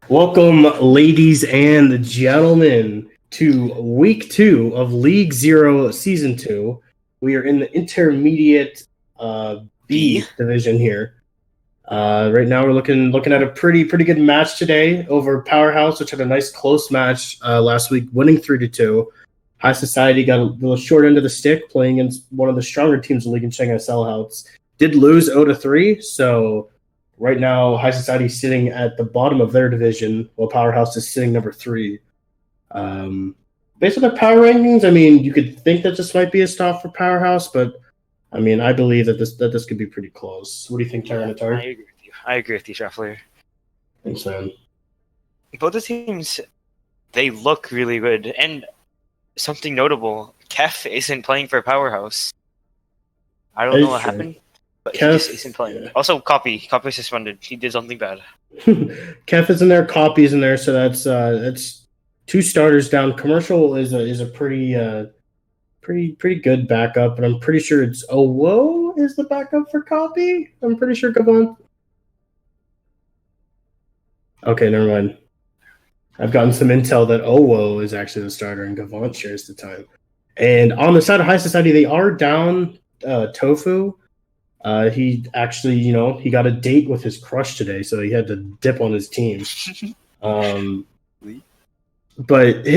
Welcome, ladies and gentlemen, to week 2 of League Zero Season 2. We are in the intermediate B division here. Right now, we're looking at a pretty good match today over Powerhouse, which had a nice close match last week, winning 3-2. High Society got a little short end of the stick, playing against one of the stronger teams in the league in Shanghai Sellouts. Did lose 0-3, so right now, High Society is sitting at the bottom of their division, while Powerhouse is sitting number 3. Based on their power rankings, I mean, you could think that this might be a stop for Powerhouse, but I mean, I believe that this could be pretty close. What do you think, Tyranitar? I agree with you, Shuffler. Thanks, man. Both the teams, they look really good, and something notable: Kef isn't playing for Powerhouse. I don't know what happened. But Kef, he just isn't playing. Yeah. Also, Copy suspended. He did something bad. Kef is in there, Copy's in there, so that's 2 starters down. Commercial is a pretty good backup, but I'm pretty sure it's Owo is the backup for Copy. I'm pretty sure Gavon. Okay, never mind. I've gotten some intel that Owo is actually the starter and Gavon shares the time. And on the side of High Society, they are down Tofu. He actually, he got a date with his crush today, so he had to dip on his team. But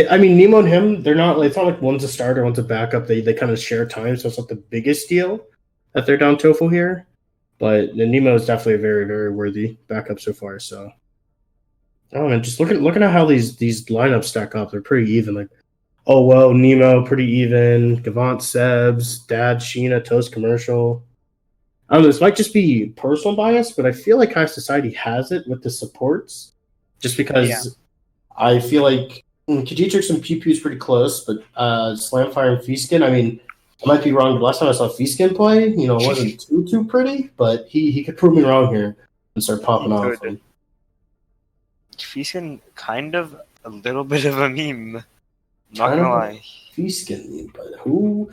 I mean, Nemo and him, they're not. It's not like one's a starter, one's a backup. They kind of share time, so it's not the biggest deal that they're down Tofu here. But Nemo is definitely a very, very worthy backup so far. So, oh man, just looking at how these lineups stack up, they're pretty even. Like, oh well, Nemo pretty even. Gavant, Sebs, Dad, Sheena, Toast, Commercial. I don't know, this might just be personal bias, but I feel like High Society has it with the supports. Just because I feel like Kajitrix and Pew Pew's pretty close, but Slamfire and Feaskin, I mean, I might be wrong, but last time I saw Feaskin play, it wasn't too pretty, but he could prove me wrong here and start popping off. Feaskin, kind of a little bit of a meme. Not gonna lie. Feaskin, but who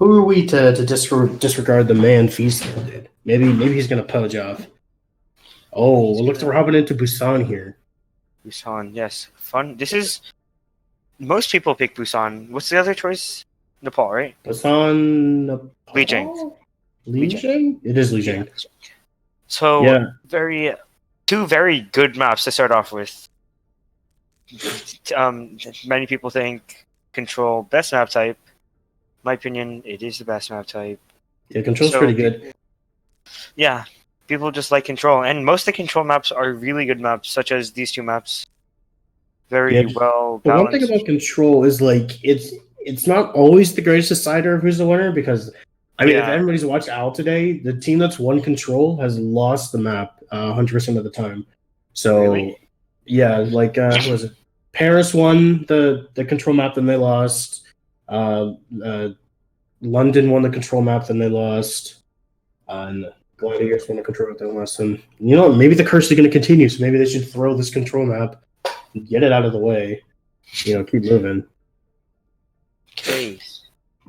are we to disregard the man Feaskin, dude? Maybe he's gonna pudge off. Oh, looks like we're hopping into Busan here. Busan, yes, fun. This is most people pick Busan. What's the other choice? Nepal, right? Busan, Nepal. Lijiang? It is Lijiang. Yeah. So two very good maps to start off with. Many people think Control best map type. My opinion, it is the best map type. Yeah, Control's pretty good. Yeah, people just like Control, and most of the Control maps are really good maps, such as these 2 maps. Very well balanced. The one thing about Control is like it's not always the greatest decider of who's the winner, because I mean, if everybody's watched Owl today, the team that's won Control has lost the map 100% of the time. So really? Yeah, like who was it? Paris won the Control map, then they lost. London won the Control map, then they lost. And Gladiators won the Control map, then lost. And maybe the curse is going to continue, so maybe they should throw this Control map and get it out of the way. Keep moving. Okay.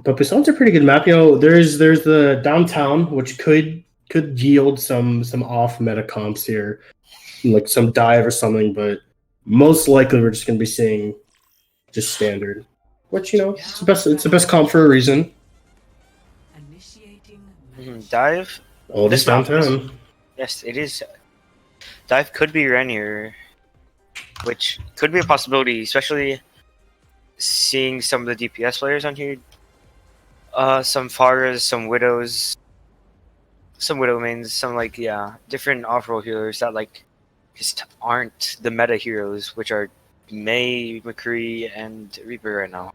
But Busan's a pretty good map. There's the downtown, which could yield some off meta comps here, like some dive or something. But most likely, we're just going to be seeing just standard. Which it's the best comp for a reason. Dive. Oh, this downtown. Yes, it is. Dive could be Renier, which could be a possibility, especially seeing some of the DPS players on here. Some Faras, some Widows, some Widow mains, some different off-roll healers that just aren't the meta heroes, which are Mei, McCree, and Reaper right now.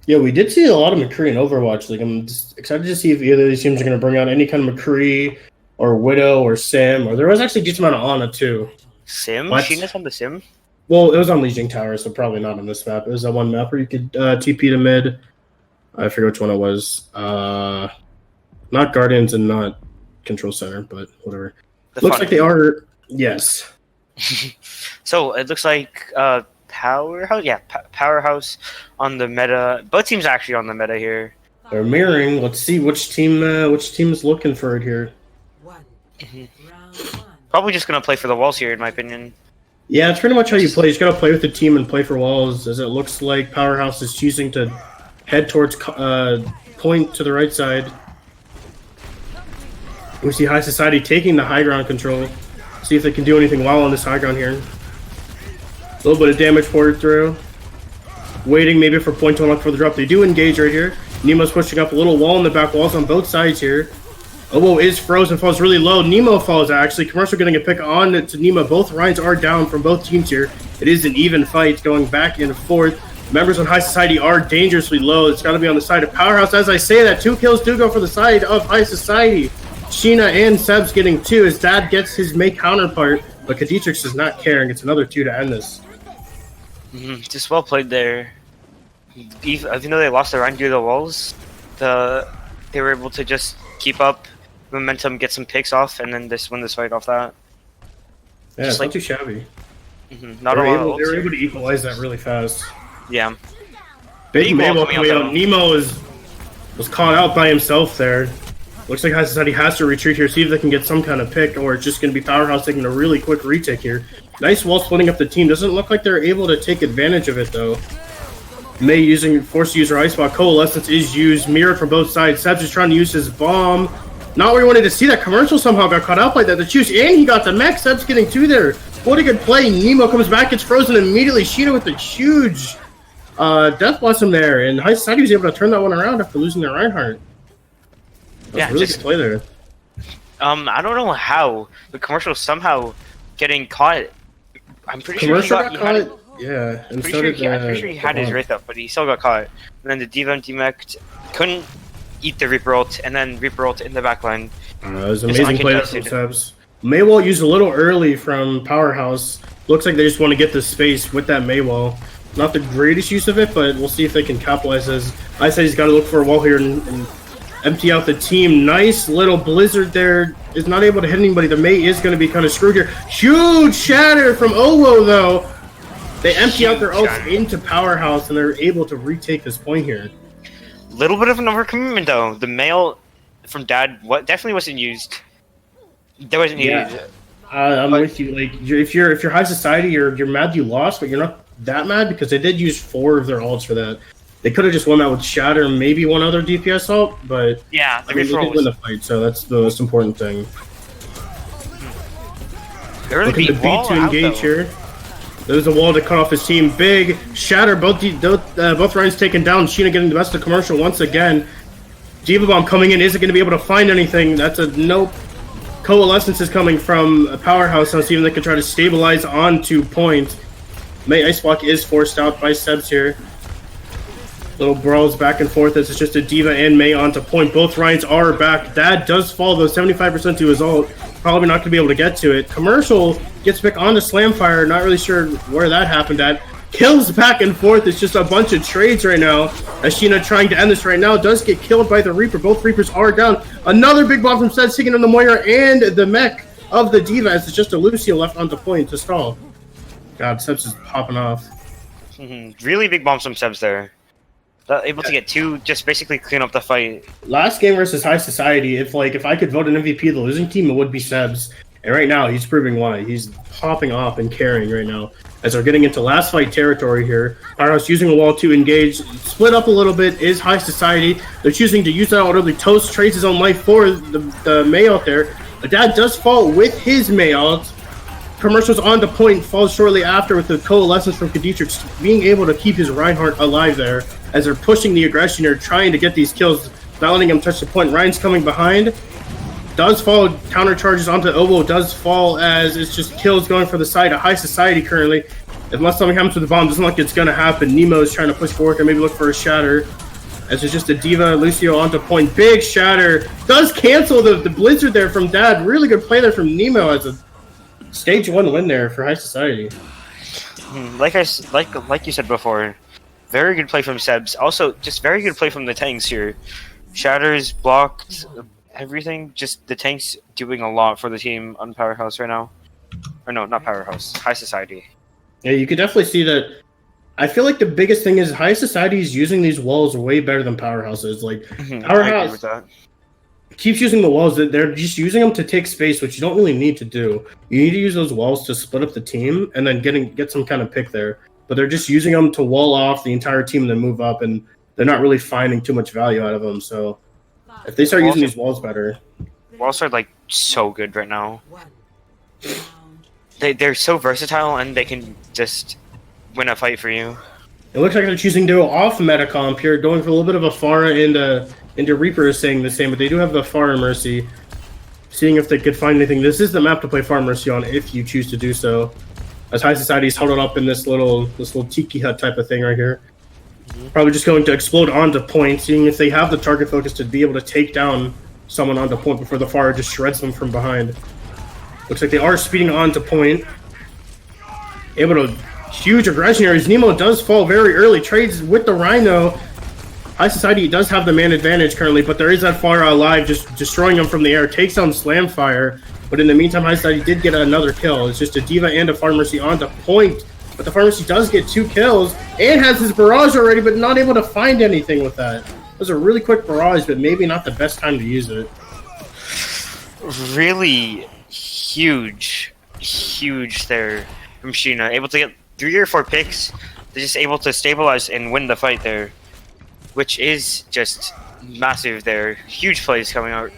Yeah, we did see a lot of McCree in Overwatch. I'm just excited to see if either of these teams are going to bring out any kind of McCree or Widow or Sim, or there was actually a decent amount of Ana too. Sim? Sheena's on the Sim? Well, it was on Lijiang Tower, so probably not on this map. It was that one map where you could TP to mid. I forget which one it was. Not Guardians and not Control Center, but whatever. Looks like they are. Yes. So it looks like Powerhouse. Yeah, Powerhouse on the meta. Both teams actually on the meta here. They're mirroring. Let's see which team is looking for it here. Probably just gonna play for the walls here, in my opinion. Yeah, it's pretty much how you play. You just gotta play with the team and play for walls, as it looks like Powerhouse is choosing to head towards point to the right side. We see High Society taking the high ground control. See if they can do anything well on this high ground here. A little bit of damage poured through. Waiting maybe for point to unlock for the drop. They do engage right here. Nemo's pushing up a little wall in the back. Walls on both sides here. Owo is frozen, falls really low. Nemo falls actually. Commercial getting a pick on to Nemo. Both Ryans are down from both teams here. It is an even fight going back and forth. Members on High Society are dangerously low. It's got to be on the side of Powerhouse. As I say that, 2 kills do go for the side of High Society. Sheena and Seb's getting 2 as Dad gets his May counterpart, but Kadietrix is not caring. It's another 2 to end this. Just well played there. Even though they lost their Ryan due to the walls, they were able to just keep up momentum, get some picks off, and then just win this fight off that. Yeah, it's not too shabby. Not a lot. They were able to equalize that really fast. Yeah. Big Mabel coming out. Nemo was caught out by himself there. Looks like High Society has to retreat here, see if they can get some kind of pick, or it's just going to be Powerhouse taking a really quick retake here. Nice wall splitting up the team. Doesn't look like they're able to take advantage of it, though. May forced to use her Ice Block. Coalescence is used, mirrored from both sides. Seb's is trying to use his bomb. Not where he wanted to see that. Commercial somehow got caught out by that. The choose, and he got the mech. Seb's getting 2 there. What a good play. Nemo comes back, gets frozen immediately. Sheena with a huge Death Blossom there, and High Society was able to turn that one around after losing their Reinhardt. That's a really good play there. I don't know how, but Commercial somehow getting caught. I'm pretty sure he got caught. Yeah, I'm pretty sure he had his Wraith up, but he still got caught. And then the D.Va and D-Mech couldn't eat the Reaper ult, and then Reaper ult in the backline. It was an amazing play from Sebs. Maywall used a little early from Powerhouse. Looks like they just want to get the space with that Maywall. Not the greatest use of it, but we'll see if they can capitalize. As I said, he's got to look for a wall here and empty out the team. Nice little blizzard there. Is not able to hit anybody. The May is going to be kind of screwed here. Huge shatter from Owo, though. They empty out their ults into Powerhouse, and they're able to retake this point here. Little bit of an overcommitment, though. The mail from Dad definitely wasn't used. There wasn't needed. I'm with you. Like, if you're High Society, you're mad you lost, but you're not that mad because they did use 4 of their ults for that. They could have just won that with Shatter and maybe one other DPS ult, but yeah, they did win the fight, so that's the most important thing. Looking to beat to engage here. There's a wall to cut off his team. Big Shatter, both Ryans taken down. Sheena getting the best of Commercial once again. D.Va Bomb coming in. Isn't going to be able to find anything. That's a nope. Coalescence is coming from a Powerhouse. Now see if they can try to stabilize onto point. May Ice Block is forced out by Sebs here. Little brawls back and forth as it's just a D.Va and May onto point. Both Ryans are back. Dad does fall, though, 75% to his ult. Probably not going to be able to get to it. Commercial gets back onto Slamfire. Not really sure where that happened at. Kills back and forth. It's just a bunch of trades right now. As Sheena trying to end this right now. Does get killed by the Reaper. Both Reapers are down. Another big bomb from Seth taking on the Moira and the mech of the D.Va as it's just a Lucio left onto point to stall. God, Sebs is popping off. Really big bombs from Sebs there. Able to get 2, just basically clean up the fight. Last game versus High Society, if I could vote an MVP of the losing team, it would be Sebs. And right now, he's proving why. He's popping off and carrying right now. As they're getting into last fight territory here. Powerhouse using a wall to engage. Split up a little bit is High Society. They're choosing to use that early. Toast trades his own life for the May out there. But Dad does fall with his May out. Commercial's on the point, falls shortly after with the Coalescence from Kadietrix being able to keep his Reinhardt alive there as they're pushing the aggression here, trying to get these kills, not letting him touch the point. Ryan's coming behind. Does fall, counter charges onto Owo, does fall as it's just kills going for the side of High Society currently. Unless something happens with the bomb, doesn't look like it's going to happen. Nemo's trying to push forward and maybe look for a Shatter. As it's just a D.Va, Lucio onto point. Big Shatter. Does cancel the Blizzard there from Dad. Really good play there from Nemo as a Stage 1 win there for High Society. Like you said before, very good play from Sebs. Also, just very good play from the tanks here. Shatters, blocked, everything. Just the tanks doing a lot for the team on Powerhouse right now. Or no, not Powerhouse. High Society. Yeah, you could definitely see that. I feel like the biggest thing is High Society is using these walls way better than Powerhouse is. Like, Powerhouse keeps using the walls. They're just using them to take space, which you don't really need to do. You need to use those walls to split up the team and then get some kind of pick there. But they're just using them to wall off the entire team and then move up, and they're not really finding too much value out of them. So if they start using these walls better, walls are like so good right now. They're so versatile and they can just win a fight for you. It looks like they're choosing to go off meta comp here, going for a little bit of a Pharah into Reaper is saying the same, but they do have the Pharah Mercy. Seeing if they could find anything. This is the map to play Pharah Mercy on if you choose to do so. As High Society's huddled up in this little tiki hut type of thing right here. Probably just going to explode onto point, seeing if they have the target focus to be able to take down someone onto point before the Pharah just shreds them from behind. Looks like they are speeding onto point. Able to huge aggression here as Nemo does fall very early. Trades with the Rhino. High Society does have the man advantage currently, but there is that Pharah alive, just destroying them from the air. Takes down Slamfire, but in the meantime, High Society did get another kill. It's just a D.Va and a Pharmacy onto point, but the Pharmacy does get 2 kills and has his barrage already, but not able to find anything with that. It was a really quick barrage, but maybe not the best time to use it. Really huge there from Sheena. Able to get 3 or 4 picks. They're just able to stabilize and win the fight there, which is just massive there. Huge plays coming out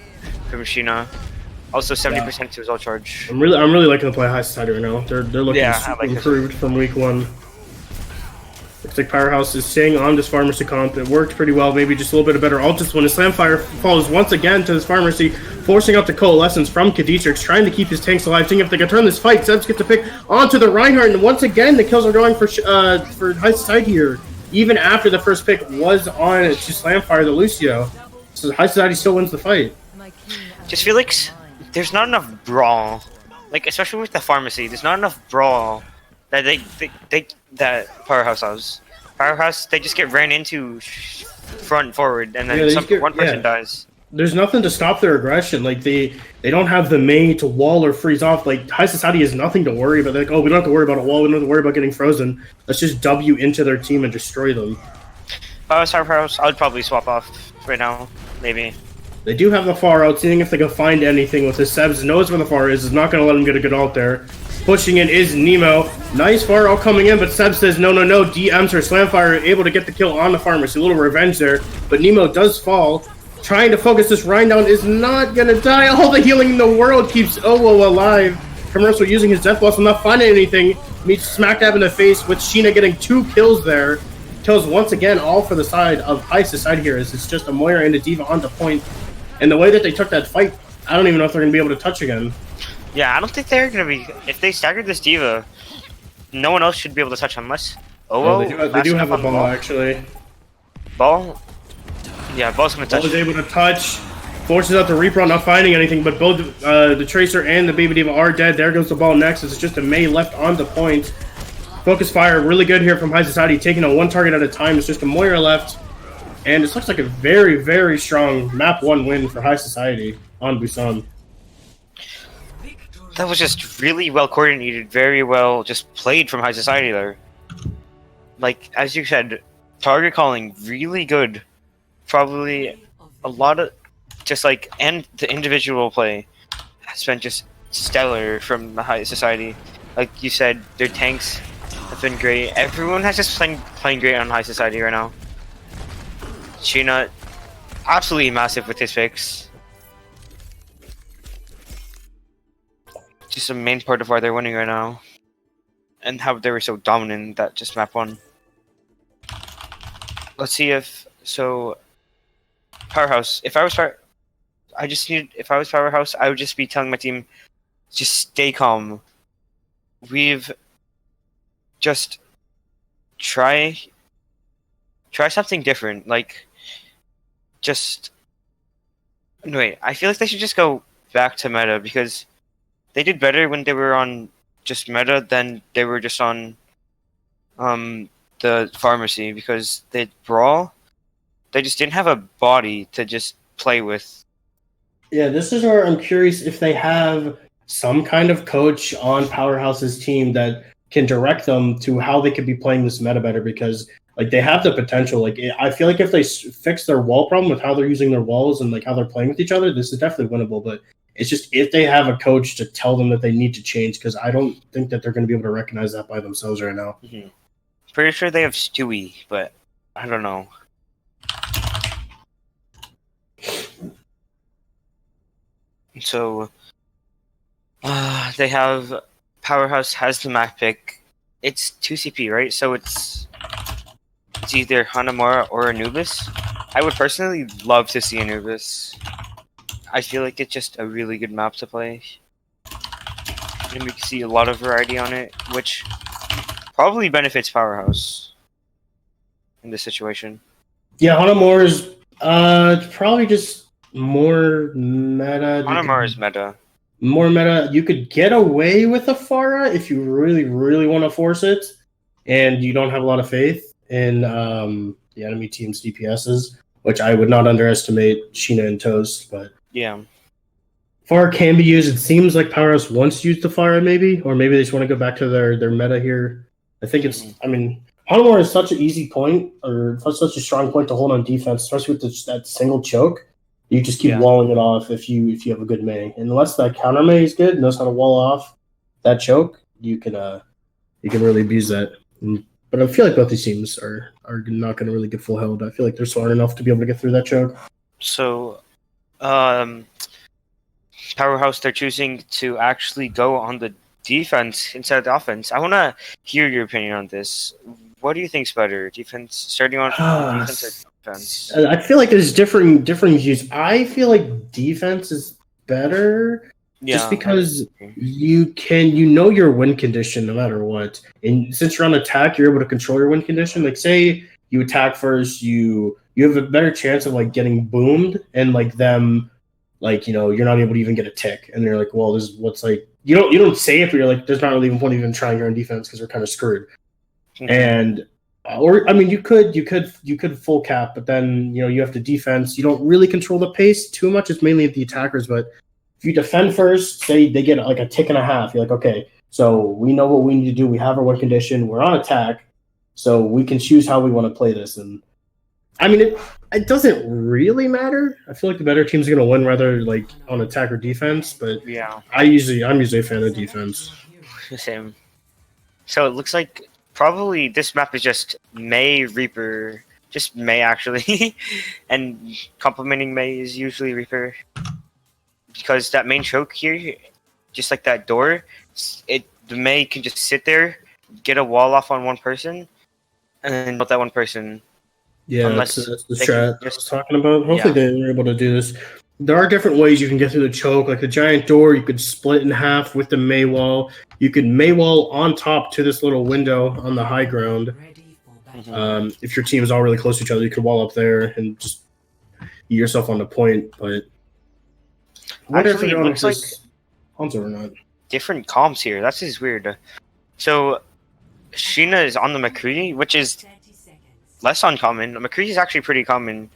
from Sheena. Also 70% to his ult charge. I'm really liking to play High Society right now. They're looking super like improved from week 1. Looks like Powerhouse is staying on this Pharmacy comp. It worked pretty well, maybe just a little bit of better ult this one. His Slamfire falls once again to this Pharmacy, forcing out the coalescence from Kha'Zix, trying to keep his tanks alive, seeing if they can turn this fight. Zebs gets to pick onto the Reinhardt, and once again the kills are going for High Society here, even after the first pick was on to Slamfire the Lucio. So High Society still wins the fight. Just feel like there's not enough brawl, like especially with the Pharmacy. There's not enough brawl that that Powerhouse has. Powerhouse, they just get ran into front forward, and then one person dies. There's nothing to stop their aggression. Like they don't have the Mei to wall or freeze off. Like High Society has nothing to worry about. Like, oh, we don't have to worry about a wall. We don't have to worry about getting frozen. Let's just W into their team and destroy them. If I was Powerhouse, I would probably swap off right now, maybe. They do have the far out, seeing if they can find anything with his. Sebs knows where the far is not going to let him get a good ult there. Pushing in is Nemo. Nice far out coming in, but Sebs says no. DMs her Slamfire, able to get the kill on the Pharmacy. A little revenge there, but Nemo does fall. Trying to focus this Rhine down, is not going to die. All the healing in the world keeps Owo alive. Commercial using his death blast, not finding anything. Meets smack dab in the face with Sheena getting 2 kills there. Kills once again, all for the side of High Society here. As it's just a Moira and a D.Va on the point. And the way that they took that fight, I don't even know if they're going to be able to touch again. Yeah, I don't think they're going to be. If they staggered this D.Va, no one else should be able to touch unless Owo. Yeah, they do have a ball, actually. Ball? Yeah, Ball's going to touch. Ball is able to touch. Forces out the Reaper, not finding anything, but both the Tracer and the Baby D.Va are dead. There goes the ball next. It's just a Mei left on the point. Focus fire, really good here from High Society, taking on 1 target at a time. It's just a Moira left. And this looks like a very, very strong map 1 win for High Society on Busan. That was just really well coordinated, very well just played from High Society there. Like, as you said, target calling, really good. Probably a lot of, just like, and the individual play has been just stellar from the High Society. Like you said, their tanks have been great. Everyone has just playing great on High Society right now. Sheena, absolutely massive with his picks. Just a main part of why they're winning right now. And how they were so dominant that just map 1. Let's see if, so, Powerhouse. If I was Powerhouse, I would just be telling my team, just stay calm. We've just try something different. Like, just wait. I feel like they should just go back to meta because they did better when they were on just meta than they were just on the Pharmacy because they brawl. They just didn't have a body to just play with. Yeah, this is where I'm curious if they have some kind of coach on Powerhouse's team that can direct them to how they could be playing this meta better, because Like they have the potential. Like I feel like if they fix their wall problem with how they're using their walls and like how they're playing with each other, this is definitely winnable. But it's just if they have a coach to tell them that they need to change, because I don't think that they're going to be able to recognize that by themselves right now. Mm-hmm. Pretty sure they have Stewie, but I don't know. So they have Powerhouse has the map pick. It's 2 CP, right? So it's either Hanamura or Anubis. I would personally love to see Anubis. I feel like it's just a really good map to play. And we can see a lot of variety on it, which probably benefits Powerhouse in this situation. Yeah, Hanamura is probably just more meta. Hanamura is meta. More meta. You could get away with a Pharah if you really, really want to force it, and you don't have a lot of faith in the enemy team's DPSs, which I would not underestimate Sheena and Toast, but yeah. Pharah can be used. It seems like Powerhouse wants to use the Pharah, maybe, or maybe they just want to go back to their meta here. I think it's. I mean, Hanamura is such an easy point, or such a strong point to hold on defense, especially with that single choke. You just keep walling it off if you have a good Mei, and unless that counter Mei is good, knows how to wall off that choke, you can really abuse that. But I feel like both these teams are not going to really get full held. I feel like they're smart enough to be able to get through that choke. So, Powerhouse, they're choosing to actually go on the defense instead of the offense. I want to hear your opinion on this. What do you think's better, defense starting on defense or defense? I feel like there's different views. I feel like defense is better. Just because you know your win condition no matter what. And since you're on attack, you're able to control your win condition. Like say you attack first, you have a better chance of like getting boomed and like them like, you're not able to even get a tick. And they're like, well, this is what's like you don't say it, but you're like, there's not really even point even trying your own defense because we're kind of screwed. Mm-hmm. And or I mean you could full cap, but then you have to defense. You don't really control the pace too much. It's mainly the attackers, but if you defend first, say they get like a tick and a half, you're like, okay, so we know what we need to do. We have our win condition. We're on attack, so we can choose how we want to play this. And I mean, it doesn't really matter. I feel like the better team's going to win whether like on attack or defense. But yeah, I'm usually a fan of defense. Same. So it looks like probably this map is just Mei Reaper, just Mei actually, and complementing Mei is usually Reaper. Because that main choke here, just like that door, the Mei can just sit there, get a wall off on one person, and then let that one person. Yeah, that's the strat I was talking about. Hopefully they're able to do this. There are different ways you can get through the choke. Like the giant door, you could split in half with the Mei wall. You could Mei wall on top to this little window on the high ground. Mm-hmm. If your team is all really close to each other, you could wall up there and just eat yourself on the point, but actually, it looks like Hanzo or not. Different comps here. That's just weird. So, Sheena is on the McCree, which is less uncommon. McCree is actually pretty common,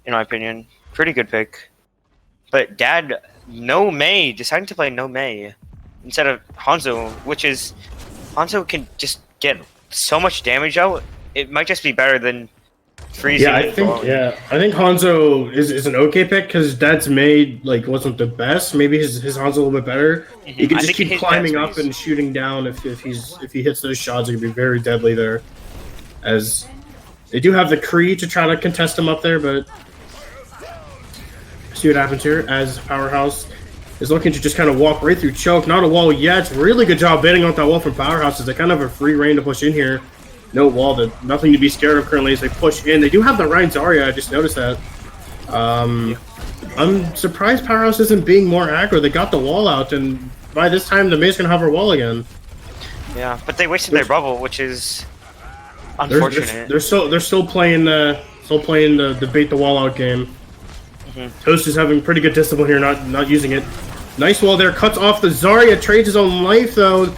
in my opinion. Pretty good pick. But Dad, no Mei, deciding to play no Mei instead of Hanzo, which is Hanzo can just get so much damage out. It might just be better than freezing. Yeah, I think Hanzo is an okay pick because Dad's Mei wasn't the best. Maybe his Hanzo a little bit better. Mm-hmm. He can just keep climbing up and shooting down. If he hits those shots, it could be very deadly there. As they do have the Kree to try to contest him up there, but see what happens here as Powerhouse is looking to just kind of walk right through choke. Not a wall yet. Really good job baiting out that wall from Powerhouse as they kind of have a free reign to push in here. No wall, nothing to be scared of currently as they push in. They do have the Ryan Zarya, I just noticed that. I'm surprised Powerhouse isn't being more aggro. They got the wall out, and by this time the Mei's going to have her wall again. Yeah, but they wasted their bubble, which is unfortunate. They're still playing the bait the wall out game. Mm-hmm. Toast is having pretty good discipline here, not using it. Nice wall there, cuts off the Zarya, trades his own life though.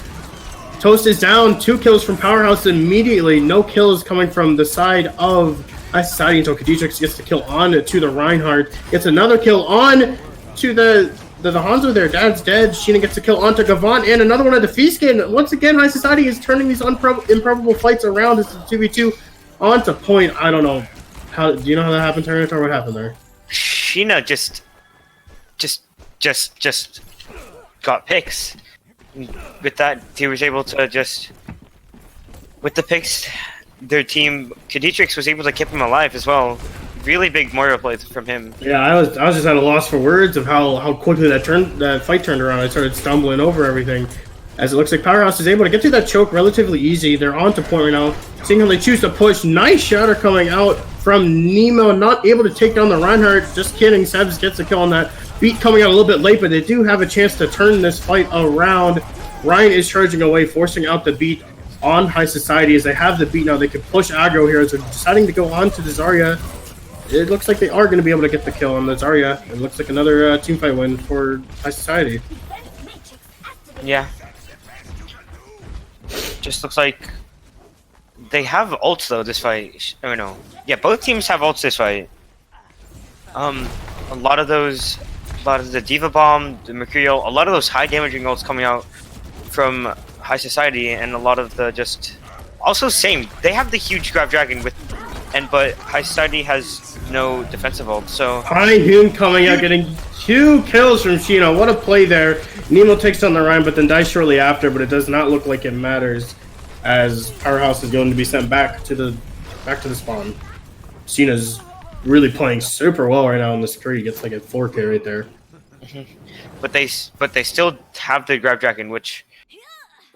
Toast is down, 2 kills from Powerhouse immediately. No kills coming from the side of Society until Khadija gets the kill on to the Reinhardt. Gets another kill on to the Hanzo there. Dad's dead. Sheena gets a kill onto Gavant and another one at the Feast game. Once again, High Society is turning these improbable fights around. This is 2v2. On to point. I don't know. How do you know how that happened, Terminator? What happened there? Sheena just got picks. With that, he was able to just with the picks. Their team, Kadietrix was able to keep him alive as well. Really big Mario play from him. Yeah, I was just at a loss for words of how quickly that fight turned around. I started stumbling over everything. As it looks like Powerhouse is able to get through that choke relatively easy. They're on to point right now. Seeing how they choose to push. Nice shatter coming out from Nemo. Not able to take down the Reinhardt. Just kidding. Sebs gets a kill on that. Beat coming out a little bit late, but they do have a chance to turn this fight around. Ryan is charging away, forcing out the beat on High Society. As they have the beat now, they can push aggro here as they're deciding to go on to the Zarya. It looks like they are going to be able to get the kill on the Zarya. It looks like another teamfight win for High Society. Yeah. Just looks like they have ults though this fight. I don't know. Yeah, both teams have ults this fight. A lot of the Diva Bomb, the Mercurial, a lot of those high damaging ults coming out from High Society, and a lot of the just also same. They have the huge Grab Dragon but High Society has no defensive ult. So High Noon coming out, getting 2 kills from Sheena. What a play there. Nemo takes down the Ryan, but then dies shortly after. But it does not look like it matters, as Powerhouse is going to be sent back to the spawn. Sheena's really playing super well right now on this tree. Gets like a 4K right there. But they still have the Grab Dragon, which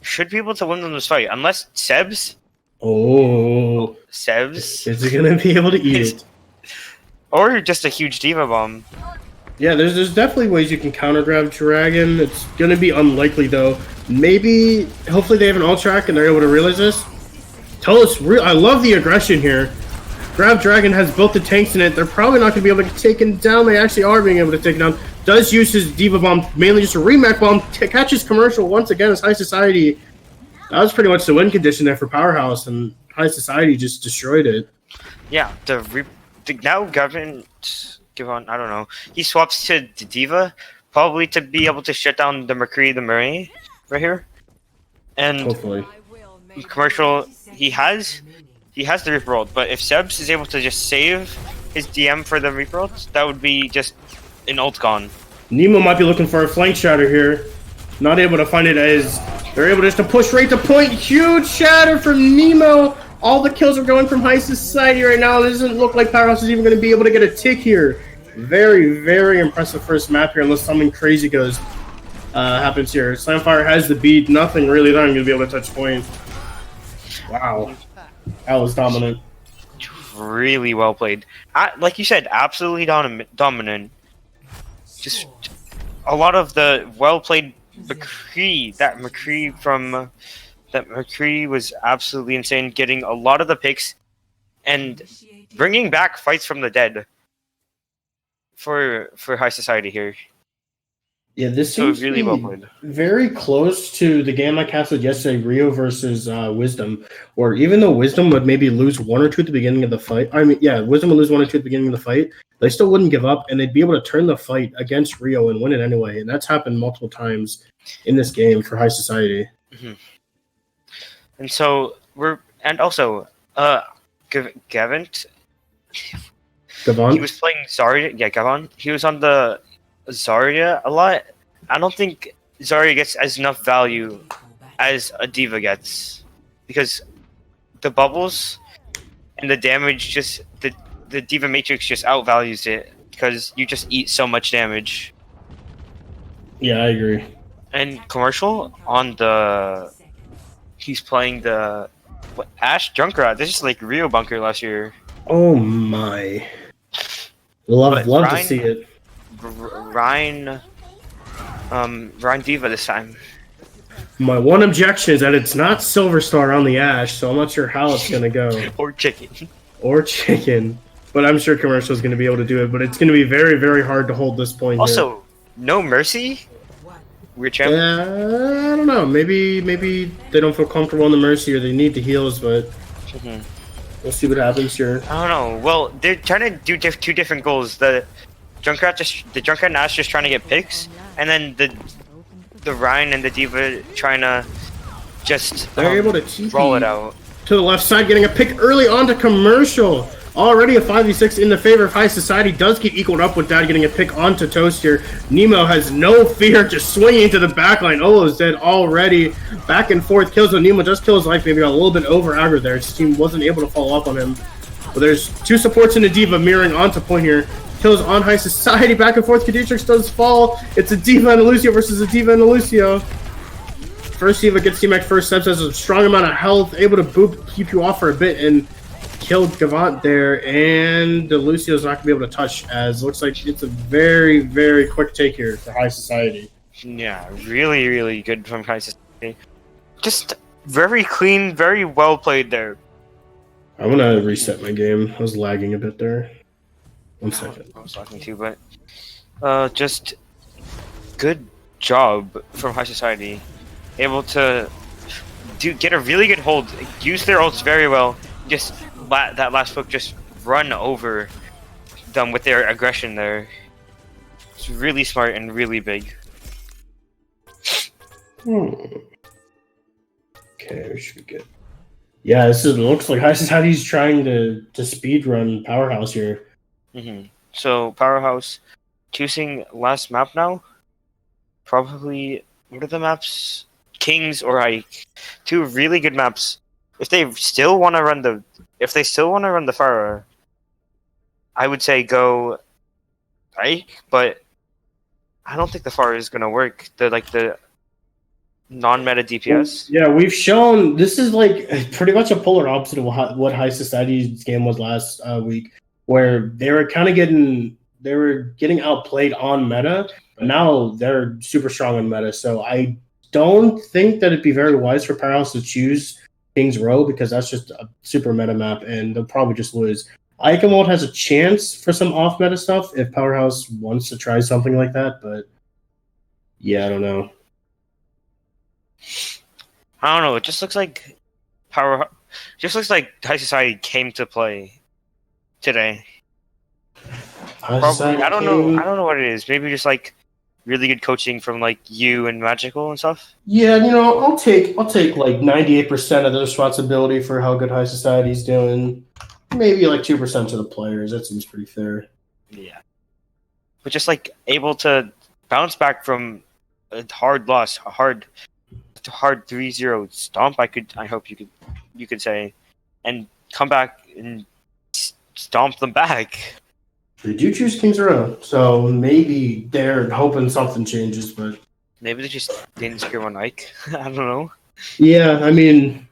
should be able to win them this fight, unless Sebs. Oh, Sebs is he gonna be able to eat it? Or just a huge Diva Bomb. Yeah, there's definitely ways you can counter Grab Dragon. It's gonna be unlikely though. Maybe, hopefully they have an ult track and they're able to realize this. I love the aggression here. Grab Dragon has both the tanks in it. They're probably not gonna be able to get taken down. They actually are being able to take it down. Does use his Diva Bomb, mainly just a Remac Bomb. Catches Commercial once again as High Society. That was pretty much the win condition there for Powerhouse, and High Society just destroyed it. Yeah, now Gavin, I don't know. He swaps to the Diva, probably to be able to shut down the McCree, the Murray, right here. And hopefully, Commercial, he has the Reaper ult, but if Sebs is able to just save his DM for the Reaper ult, that would be just an ult gone. Nemo might be looking for a flank shatter here. Not able to find it as they're able just to push right to point. Huge shatter from Nemo. All the kills are going from High Society right now. It doesn't look like Powerhouse is even going to be able to get a tick here. Very, very impressive first map here, unless something crazy happens here. Slamfire has the beat. Nothing really done going to be able to touch point. Wow. That was dominant. Really well played. Like you said, absolutely dominant. Just a lot of the well played McCree. That McCree was absolutely insane. Getting a lot of the picks and bringing back fights from the dead for High Society here. Yeah, this seems really to be very close to the game I casted yesterday, Rio versus Wisdom, or even though Wisdom would maybe lose 1 or 2 at the beginning of the fight. Wisdom would lose 1 or 2 at the beginning of the fight. They still wouldn't give up, and they'd be able to turn the fight against Rio and win it anyway. And that's happened multiple times in this game for High Society. Mm-hmm. And so Gavin. He was playing Zarya. Yeah, Gavin. He was on the Zarya a lot. I don't think Zarya gets as enough value as a Diva gets, because the bubbles and the damage the Diva Matrix just outvalues it because you just eat so much damage. Yeah, I agree. And Commercial he's playing the Ash Junkrat. This is like Rio Bunker last year. Oh my! Love to see it. Ryan Diva this time. My one objection is that it's not Silver Star on the Ash, so I'm not sure how it's gonna go. Or chicken. But I'm sure Commercial is gonna be able to do it. But it's gonna be very, very hard to hold this point. Also, no Mercy. Weird champ. Yeah, I don't know. Maybe they don't feel comfortable on the Mercy, or they need the heals, but we'll see what happens here. I don't know. Well, they're trying to do 2 different goals. The Junkrat and Ash just trying to get picks, and then the Ryan and the Diva trying to just they're able to TP. Roll it out. to the left side, getting a pick early onto Commercial. Already a 5v6 in the favor of High Society. Does get equaled up with that, getting a pick onto Toast here. Nemo has no fear, just swinging to the backline. Olo's dead already. Back and forth kills, but Nemo does kill his life. Maybe got a little bit over aggro there. His team wasn't able to follow up on him. But there's two supports in the D.Va mirroring onto point here. Kills on High Society. Back and forth. Kadietrix does fall. It's a D.Va and a Lucio versus a D.Va and a Lucio. First D.Va gets T-Mac first. Sebs has a strong amount of health. Able to keep you off for a bit and killed Gavant there, and Lucio's not going to be able to touch, as looks like it's a very, very quick take here for High Society. Yeah, really, really good from High Society. Just very clean, very well played there. I'm going to reset my game. I was lagging a bit there. 1 second. I was lagging too, but just good job from High Society. Able to get a really good hold, use their ults very well, just that last hook just run over them with their aggression there. It's really smart and really big. Okay, we should be good. Yeah, looks like High Society's trying to speed run Powerhouse here. So Powerhouse choosing last map now. Probably, what are the maps? Kings or Ike. Two really good maps. If they still want to run the Pharah, I would say go Ike, but I don't think the Pharah is gonna work. The non-meta DPS. Yeah, we've shown this is like pretty much a polar opposite of what High Society's game was last week, where they were getting outplayed on meta, but now they're super strong on meta. So I don't think that it'd be very wise for Powerhouse to choose Kings Row, because that's just a super meta map, and they'll probably just lose. Eichenwald has a chance for some off-meta stuff if Powerhouse wants to try something like that, but yeah, I don't know. I don't know. It just looks like High Society came to play today. Probably, I don't know what it is. Maybe just like really good coaching from like you and Magical and stuff. Yeah, I'll take like 98% of the responsibility for how good High Society's doing. Maybe like 2% to the players. That seems pretty fair. Yeah, but just like able to bounce back from a hard loss, a hard 3-0 stomp. I hope you could say, and come back and stomp them back. They do choose Kings Row, so maybe they're hoping something changes, but maybe they just didn't scream on Ike. I don't know. Yeah, I mean,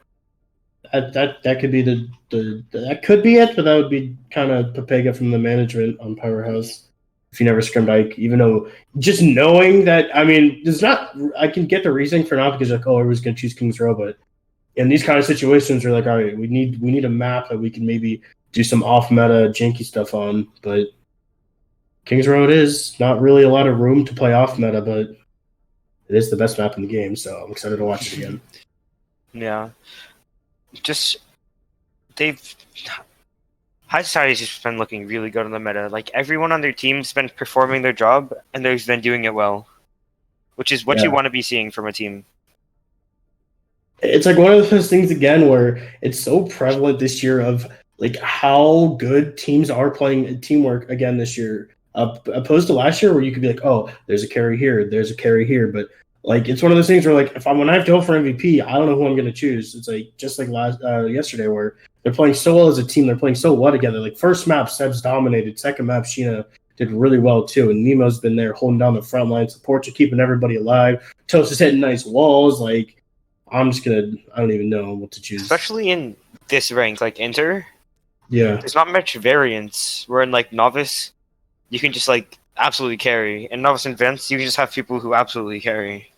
that could be that could be it, but that would be kind of Pepega from the management on Powerhouse if you never scrimmed Ike. Even though just knowing that, I mean, there's not. I can get the reasoning for not, because like, oh, everyone's gonna choose Kings Row, but in these kind of situations, we're like, all right, we need a map that we can maybe do some off meta janky stuff on, but Kings Row it is. Not really a lot of room to play off meta, but it is the best map in the game, so I'm excited to watch it again. Yeah. Just High Society's just been looking really good on the meta. Like everyone on their team's been performing their job and they've been doing it well. Which is what you want to be seeing from a team. It's like one of those things again where it's so prevalent this year of like how good teams are playing teamwork again this year, opposed to last year where you could be like, oh, there's a carry here, but like it's one of those things where like when I have to go for MVP, I don't know who I'm going to choose. It's like just like yesterday where they're playing so well as a team, they're playing so well together. Like first map, Sebs dominated. Second map, Sheena did really well too, and Nemo's been there holding down the front line, support to keeping everybody alive. Toast is hitting nice walls. Like I don't even know what to choose, especially in this rank, like Inter. Yeah, there's not much variance. Where in like Novice, you can just like absolutely carry. In Novice and Advanced, you can just have people who absolutely carry.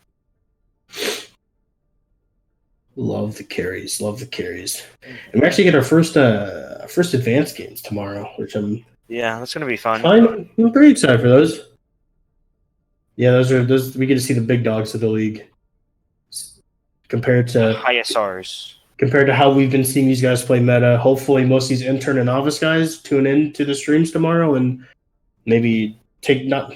Love the carries. And we actually get our first advanced games tomorrow, which that's gonna be fun. I'm pretty excited for those. Yeah, those we get to see the big dogs of the league compared to ISRs. Compared to how we've been seeing these guys play meta. Hopefully most of these intern and novice guys tune in to the streams tomorrow and maybe not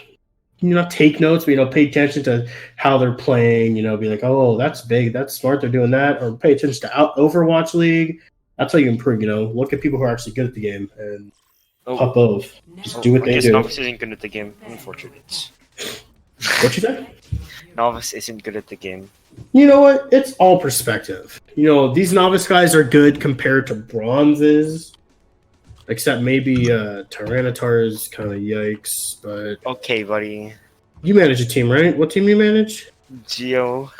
take notes, but pay attention to how they're playing, be like, oh, that's big, that's smart, they're doing that, or pay attention to Overwatch League, That's how you improve. Look at people who are actually good at the game and pop both. Just do what they I guess do. Novice isn't good at the game. Unfortunate. What you say? Novice isn't good at the game. You know what? It's all perspective. These novice guys are good compared to bronzes. Except maybe Tyranitar is kind of yikes, but... Okay, buddy. You manage a team, right? What team you manage? Geo.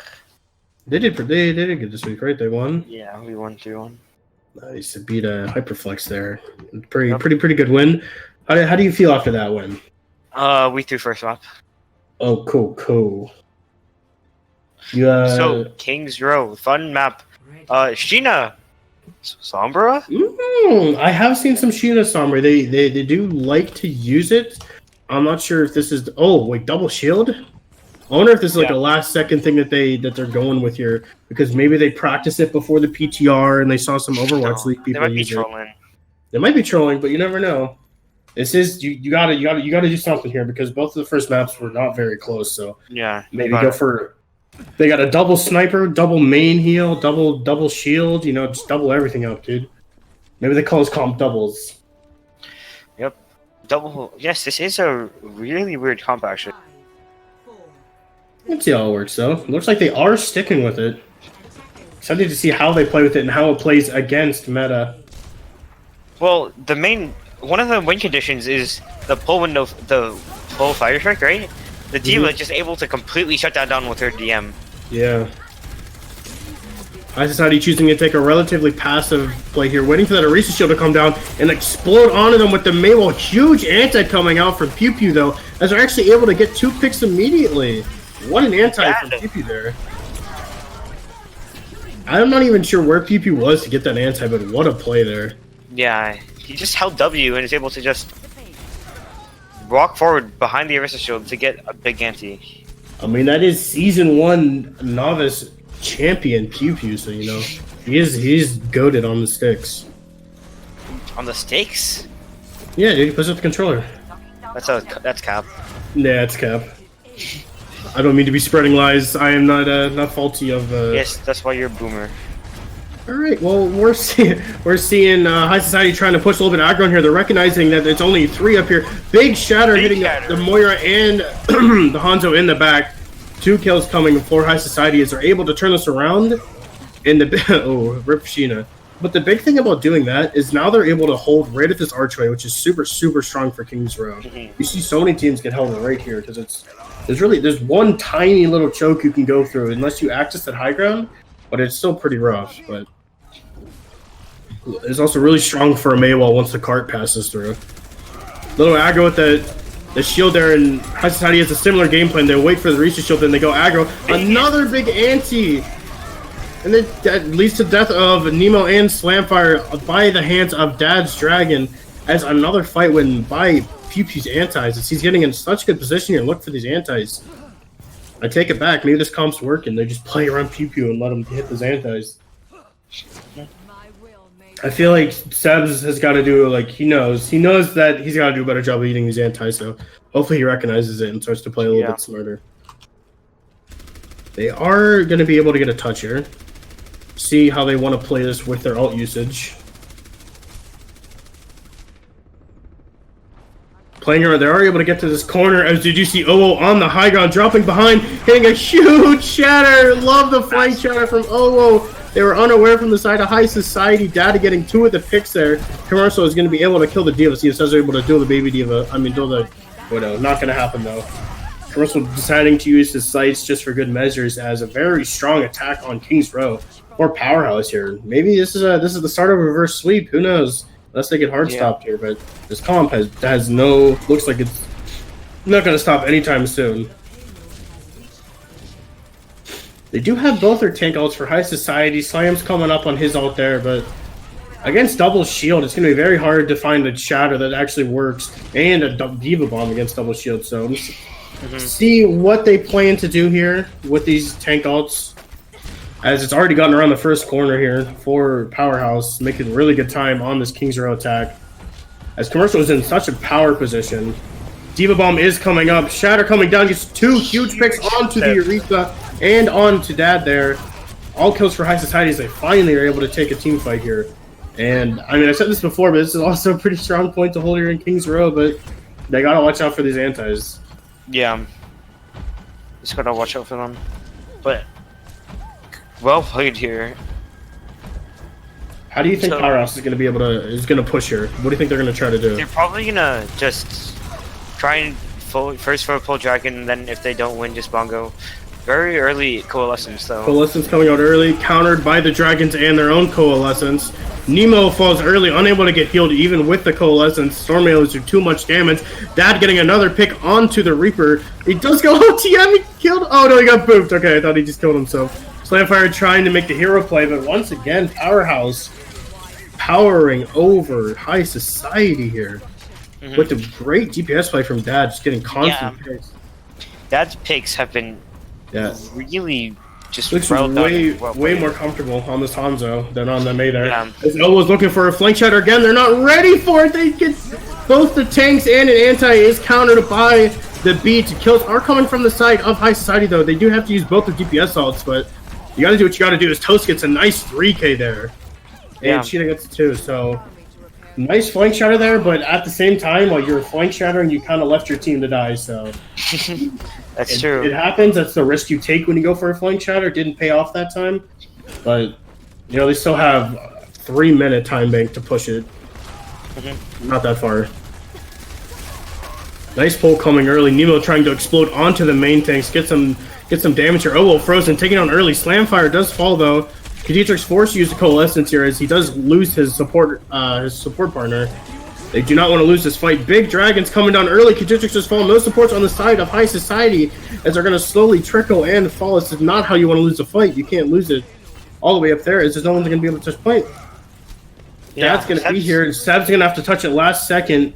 They did good this week, right? They won? Yeah, we won 3-1. Nice. It beat a Hyperflex there. Pretty good win. How do you feel after that win? We threw first map. Oh, cool. So, King's Row. Fun map. Sheena. Sombra? I have seen some Sheena Sombra. They do like to use it. I'm not sure if this is... Oh, wait, double shield? I wonder if this is like a last second thing that they're going with here, because maybe they practiced it before the PTR and they saw some Overwatch League people use it. They might be trolling, but you never know. This is you gotta do something here, because both of the first maps were not very close. So yeah, maybe go for... They got a double sniper, double main heal, double shield. Just double everything up, dude. Maybe they call this comp doubles. Yep, double. Yes, this is a really weird comp actually. Let's see how it works, though. Looks like they are sticking with it. Excited to see how they play with it and how it plays against meta. Well, one of the win conditions is the pull window, the pull fire strike, right? The D.Va is just able to completely shut that down with her DM. Yeah. High Society choosing to take a relatively passive play here, waiting for that Orisa shield to come down and explode onto them with the Maywell. Huge anti coming out from Pew Pew, though, as they're actually able to get 2 picks immediately. What an anti from Pew Pew there. I'm not even sure where Pew Pew was to get that anti, but what a play there. Yeah, he just held W and is able to just walk forward behind the Orisa shield to get a big anti. I mean, that is Season 1 Novice champion Pew Pew, so he's goated on the sticks. On the stakes? Yeah, dude, he puts up the controller. That's cap. Yeah, it's cap. I don't mean to be spreading lies. I am not faulty of. Yes, that's why you're a boomer. All right. Well, we're seeing High Society trying to push a little bit of aggro in here. They're recognizing that it's only 3 up here. Big shatter hitting the Moira and the Hanzo in the back. 2 kills coming for High Society as they're able to turn this around. And rip Sheena. But the big thing about doing that is now they're able to hold right at this archway, which is super, super strong for King's Row. You see so many teams get held right here because there's one tiny little choke you can go through unless you access that high ground, but it's still pretty rough. But it's also really strong for a Maywell once the cart passes through. Little aggro with the shield there, and High Society has a similar game plan. They wait for the Orisa shield, then they go aggro. Another big anti! And then that leads to death of Nemo and Slamfire by the hands of Dad's Dragon, as another fight win by Pew Pew's antis. As he's getting in such good position here. Look for these antis. I take it back. Maybe this comp's working. They just play around Pew Pew and let him hit those antis. I feel like Sebs has got to do, he knows that he's got to do a better job of eating these antis, so hopefully he recognizes it and starts to play a little bit smarter. They are going to be able to get a touch here. See how they want to play this with their ult usage. Playing around, they are able to get to this corner. As did you see OO on the high ground, dropping behind, hitting a huge shatter. Love the flank shatter from OO. They were unaware from the side of High Society. Data getting 2 of the picks there. Commercial is going to be able to kill the D.Va. See, it says they're able to duel the baby D.Va. Duel the Widow. Not going to happen though. Commercial deciding to use his sights just for good measures as a very strong attack on King's Row or Powerhouse here. Maybe this is the start of a reverse sweep. Who knows? Unless they get hard stopped here, but this comp looks like it's not going to stop anytime soon. They do have both their tank ults for High Society. Slam's coming up on his ult there, but against double shield, it's going to be very hard to find a shatter that actually works and a D.Va bomb against double shield. So see what they plan to do here with these tank ults, as it's already gotten around the first corner here for Powerhouse, making really good time on this King's Row attack. As Commercial is in such a power position. D.Va bomb is coming up. Shatter coming down, gets 2 huge picks onto the Orisa and onto Dad there. All kills for High Society as they finally are able to take a team fight here. And I mean, I said this before, but this is also a pretty strong point to hold here in Kings Row. But they gotta watch out for these antis. Yeah, just gotta watch out for them. But well played here. How do you think Powerhouse is gonna push here? What do you think they're gonna try to do? They're probably gonna just try and first for a full dragon, and then if they don't win, just bongo. Very early coalescence though. Coalescence coming out early, countered by the dragons and their own coalescence. Nemo falls early, unable to get healed even with the coalescence. Stormailers do too much damage. Dad getting another pick onto the Reaper. He does go OTM, he killed. Oh no, he got booped. Okay, I thought he just killed himself. Slamfire trying to make the hero play, but once again, Powerhouse powering over High Society here. With the great DPS play from Dad, just getting constant picks. Dad's picks have been really just looks way more comfortable on this Hanzo than on the May there. Yeah. As Elbo's looking for a flank shatter again, they're not ready for it. They get both the tanks and an anti is countered by the beat. Kills are coming from the side of High Society though. They do have to use both the DPS ults, but you gotta do what you gotta do. As Toast gets a nice 3k there. And Sheena gets 2, so nice flank shatter there, but at the same time, while you're flank shattering, you kind of left your team to die, so that's true. It happens. That's the risk you take when you go for a flank shatter. It didn't pay off that time, but you know they still have a 3-minute time bank to push it. Not that far. Nice pull coming early. Nemo trying to explode onto the main tanks, get some damage here. Oh well, Frozen taking on early. Slamfire does fall though. Kha'Zix's forced to use the coalescence here as he does lose his support partner. They do not want to lose this fight. Big dragons coming down early. Kha'Zix just fall. No supports on the side of High Society as they're going to slowly trickle and fall. This is not how you want to lose a fight. You can't lose it all the way up there as there's no one's going to be able to touch point. Yeah, Dad's going to be here and Seb's going to have to touch it last second.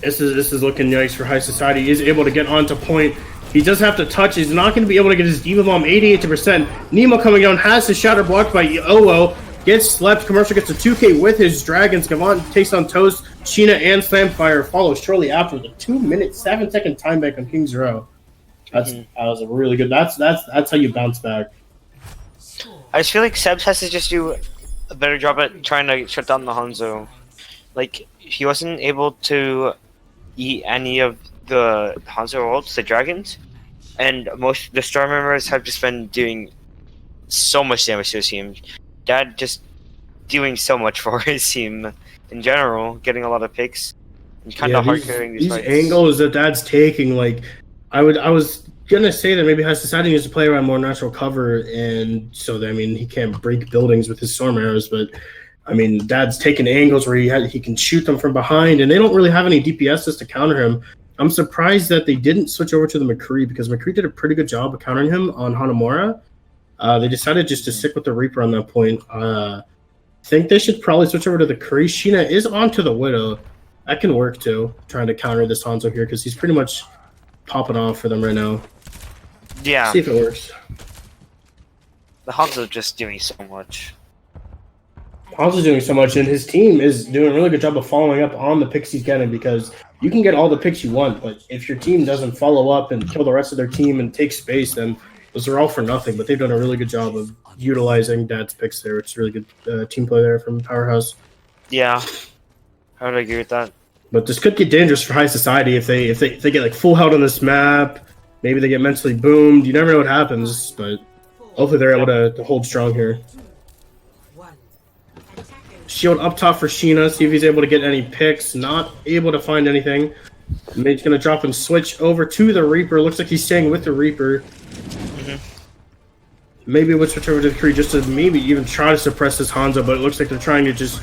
This is looking nice for High Society. He is able to get onto point. He does have to touch. He's not going to be able to get his Diva Bomb 88%. Nemo coming down has his shatter blocked by Oo. Gets slept. Commercial gets a 2k with his dragons. Gavant takes on Toast. Sheena and Slamfire follows shortly after the 2-minute 7-second time back on Kings Row. That was a really good. That's how you bounce back. I just feel like Sebs has to just do a better job at trying to shut down the Hanzo. Like he wasn't able to eat any of the Hanzo ults, the dragons, and most the Storm members have just been doing so much damage to his team. Dad just doing so much for his team in general, getting a lot of picks, and kind of hard carrying these fights. Angles that Dad's taking, like I was gonna say that maybe High Society needs to play around more natural cover, and so that, I mean, he can't break buildings with his storm arrows, but I mean, Dad's taking angles where he can shoot them from behind, and they don't really have any DPSs to counter him. I'm surprised that they didn't switch over to the McCree because McCree did a pretty good job of countering him on Hanamura. They decided just to stick with the Reaper on that point. I think they should probably switch over to the Kree. Sheena is onto the Widow. That can work too, trying to counter this Hanzo here because he's pretty much popping off for them right now. Yeah. See if it works. The Hanzo just doing so much. Hanzo's doing so much, and his team is doing a really good job of following up on the picks he's getting because you can get all the picks you want, but if your team doesn't follow up and kill the rest of their team and take space, then those are all for nothing. But they've done a really good job of utilizing Dad's picks there. It's really good team play there from Powerhouse. Yeah, I would agree with that. But this could get dangerous for High Society if they get like full held on this map. Maybe they get mentally boomed. You never know what happens, but hopefully they're able to hold strong here. Shield up top for Sheena, see if he's able to get any picks. Not able to find anything. He's going to drop and switch over to the Reaper. Looks like he's staying with the Reaper. Maybe we'll switch over to the Kree just to maybe even try to suppress this Hanzo, but it looks like they're trying to just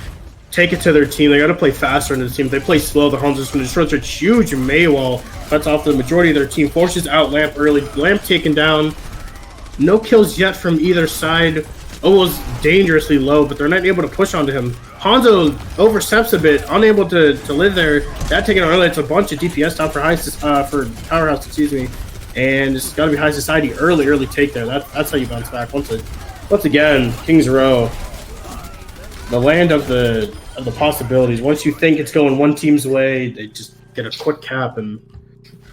take it to their team. They got to play faster in the team. If they play slow, the Hanzo's going to destroy such a huge May wall. Cuts off the majority of their team. Forces out Lamp early. Lamp taken down. No kills yet from either side. Almost dangerously low, but they're not able to push onto him. Hanzo oversteps a bit, unable to live there. That taken on early. It's a bunch of DPS down for Powerhouse, excuse me. And it's got to be High Society early take there. That's how you bounce back. Once again, Kings Row, the land of the possibilities. Once you think it's going one team's way, they just get a quick cap and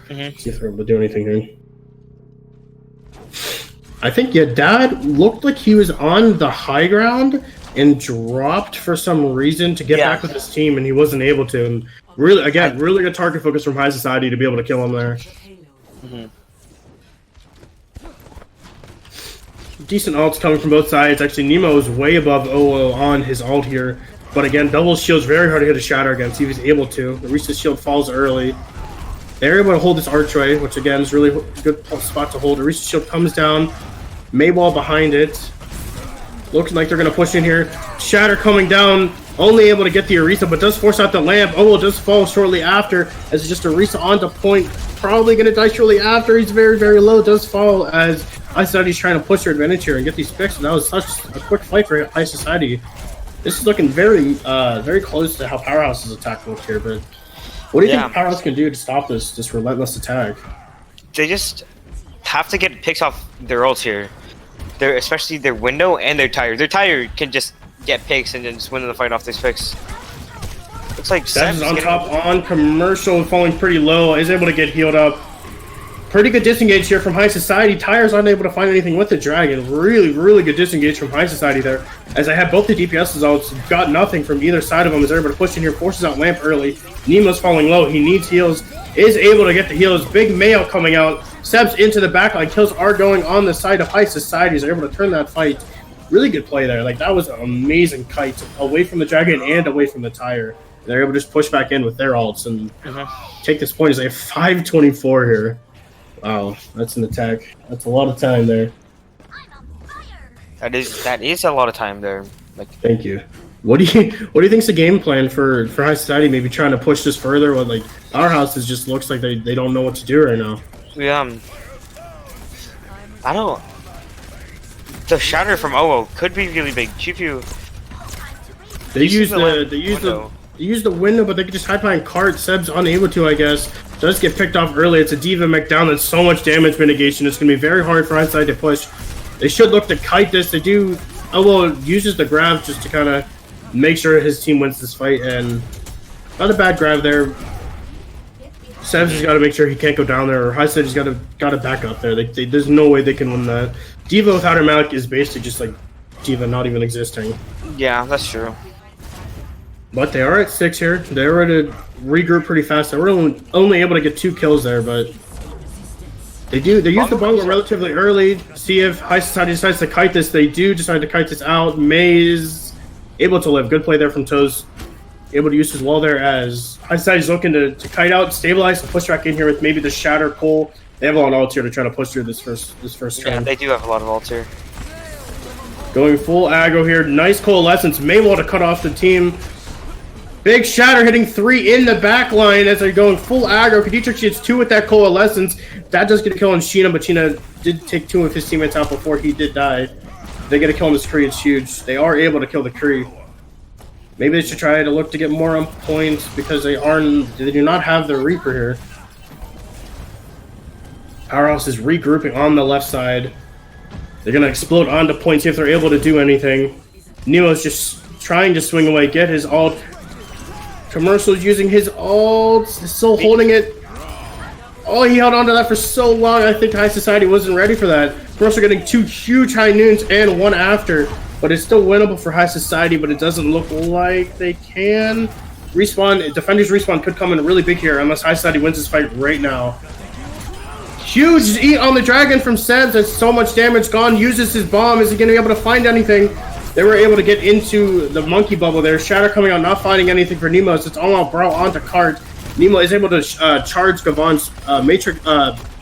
see if they're able to do anything here. I think, Dad looked like he was on the high ground, and dropped for some reason to get back with his team, and he wasn't able to. And really, again, really good target focus from High Society to be able to kill him there. Decent ults coming from both sides. Actually, Nemo is way above OO on his ult here. But again, double shield's very hard to hit a shatter against. He was able to. Arisa's shield falls early. They're able to hold this archway, which again is really a good spot to hold. Arisa's shield comes down. Maywall behind it. Looking like they're going to push in here. Shatter coming down. Only able to get the Orisa, but does force out the lamp. OO does fall shortly after, as it's just Orisa onto point. Probably going to die shortly after. He's very, very low. Does fall as High Society's trying to push their advantage here and get these picks. And that was such a quick fight for High Society. This is looking very, very close to how Powerhouse's attack looked here. But what do you think Powerhouse can do to stop this relentless attack? They just have to get picks off their ults here. Especially their window and their tire. Their tire can just get picks and then just win the fight off these picks. Looks like Seb's on top on commercial, falling pretty low. Is able to get healed up. Pretty good disengage here from High Society. Tire's unable to find anything with the dragon. Really, really good disengage from High Society there. As I have both the DPS's ults, got nothing from either side of them. Is able to push in here, forces out Lamp early. Nemo's falling low. He needs heals. Is able to get the heals. Big Mayo coming out. Seb's into the backline. Kills are going on the side of High Society. Is able to turn that fight. Really good play there. Like, that was an amazing kite away from the dragon and away from the tire. They're able to just push back in with their ults and take this point as they have 5:24 here. Wow, that's an attack. That's a lot of time there. That is a lot of time there. Like, thank you. What do you think's the game plan for High Society? Maybe trying to push this further. What, like, Powerhouse just looks like they don't know what to do right now. Yeah. I don't. The shatter from OO could be really big. Chifu. They use the window, but they can just hide behind cart. Seb's unable to, I guess. Does get picked off early. It's a Diva mech down. That's so much damage mitigation. It's going to be very hard for High Society to push. They should look to kite this. They do. OO uses the grab just to kind of make sure his team wins this fight, and not a bad grab there. Seb's has got to make sure he can't go down there, or High Society's got to back up there. There's no way they can win that. Diva without her Malik is basically just like Diva not even existing. Yeah, that's true. But they are at 6 here. They were to regroup pretty fast. They were only able to get 2 kills there, but they use the bungle relatively early. See if High Society decides to kite this. They do decide to kite this out. May is able to live. Good play there from Toes. Able to use his wall there as High Society's looking to kite out, stabilize, and push back in here with maybe the Shatter Cole. They have a lot of ults here to try to push through this first turn. Yeah, they do have a lot of ults here. Going full aggro here. Nice coalescence. Maywall to cut off the team. Big Shatter hitting 3 in the back line as they're going full aggro. Kaditrix gets 2 with that coalescence. That does get a kill on Sheena, but Sheena did take 2 of his teammates out before he did die. They get a kill on this Kree, it's huge. They are able to kill the Kree. Maybe they should try to look to get more on points because they do not have their Reaper here. Powerhouse is regrouping on the left side. They're going to explode onto point, see if they're able to do anything. Nemo's just trying to swing away, get his ult. Commercial's using his ult, still holding it. Oh, he held on to that for so long. I think High Society wasn't ready for that. Commercial getting 2 huge high noons and 1 after. But it's still winnable for High Society, but it doesn't look like they can. Respawn, Defender's respawn could come in really big here unless High Society wins this fight right now. Huge eat on the dragon from Sebs. That's so much damage gone. Uses his bomb. Is he going to be able to find anything? They were able to get into the monkey bubble there. Shatter coming out, not finding anything for Nemo. So it's all out brawl onto cart. Nemo is able to charge Gavon's Matrix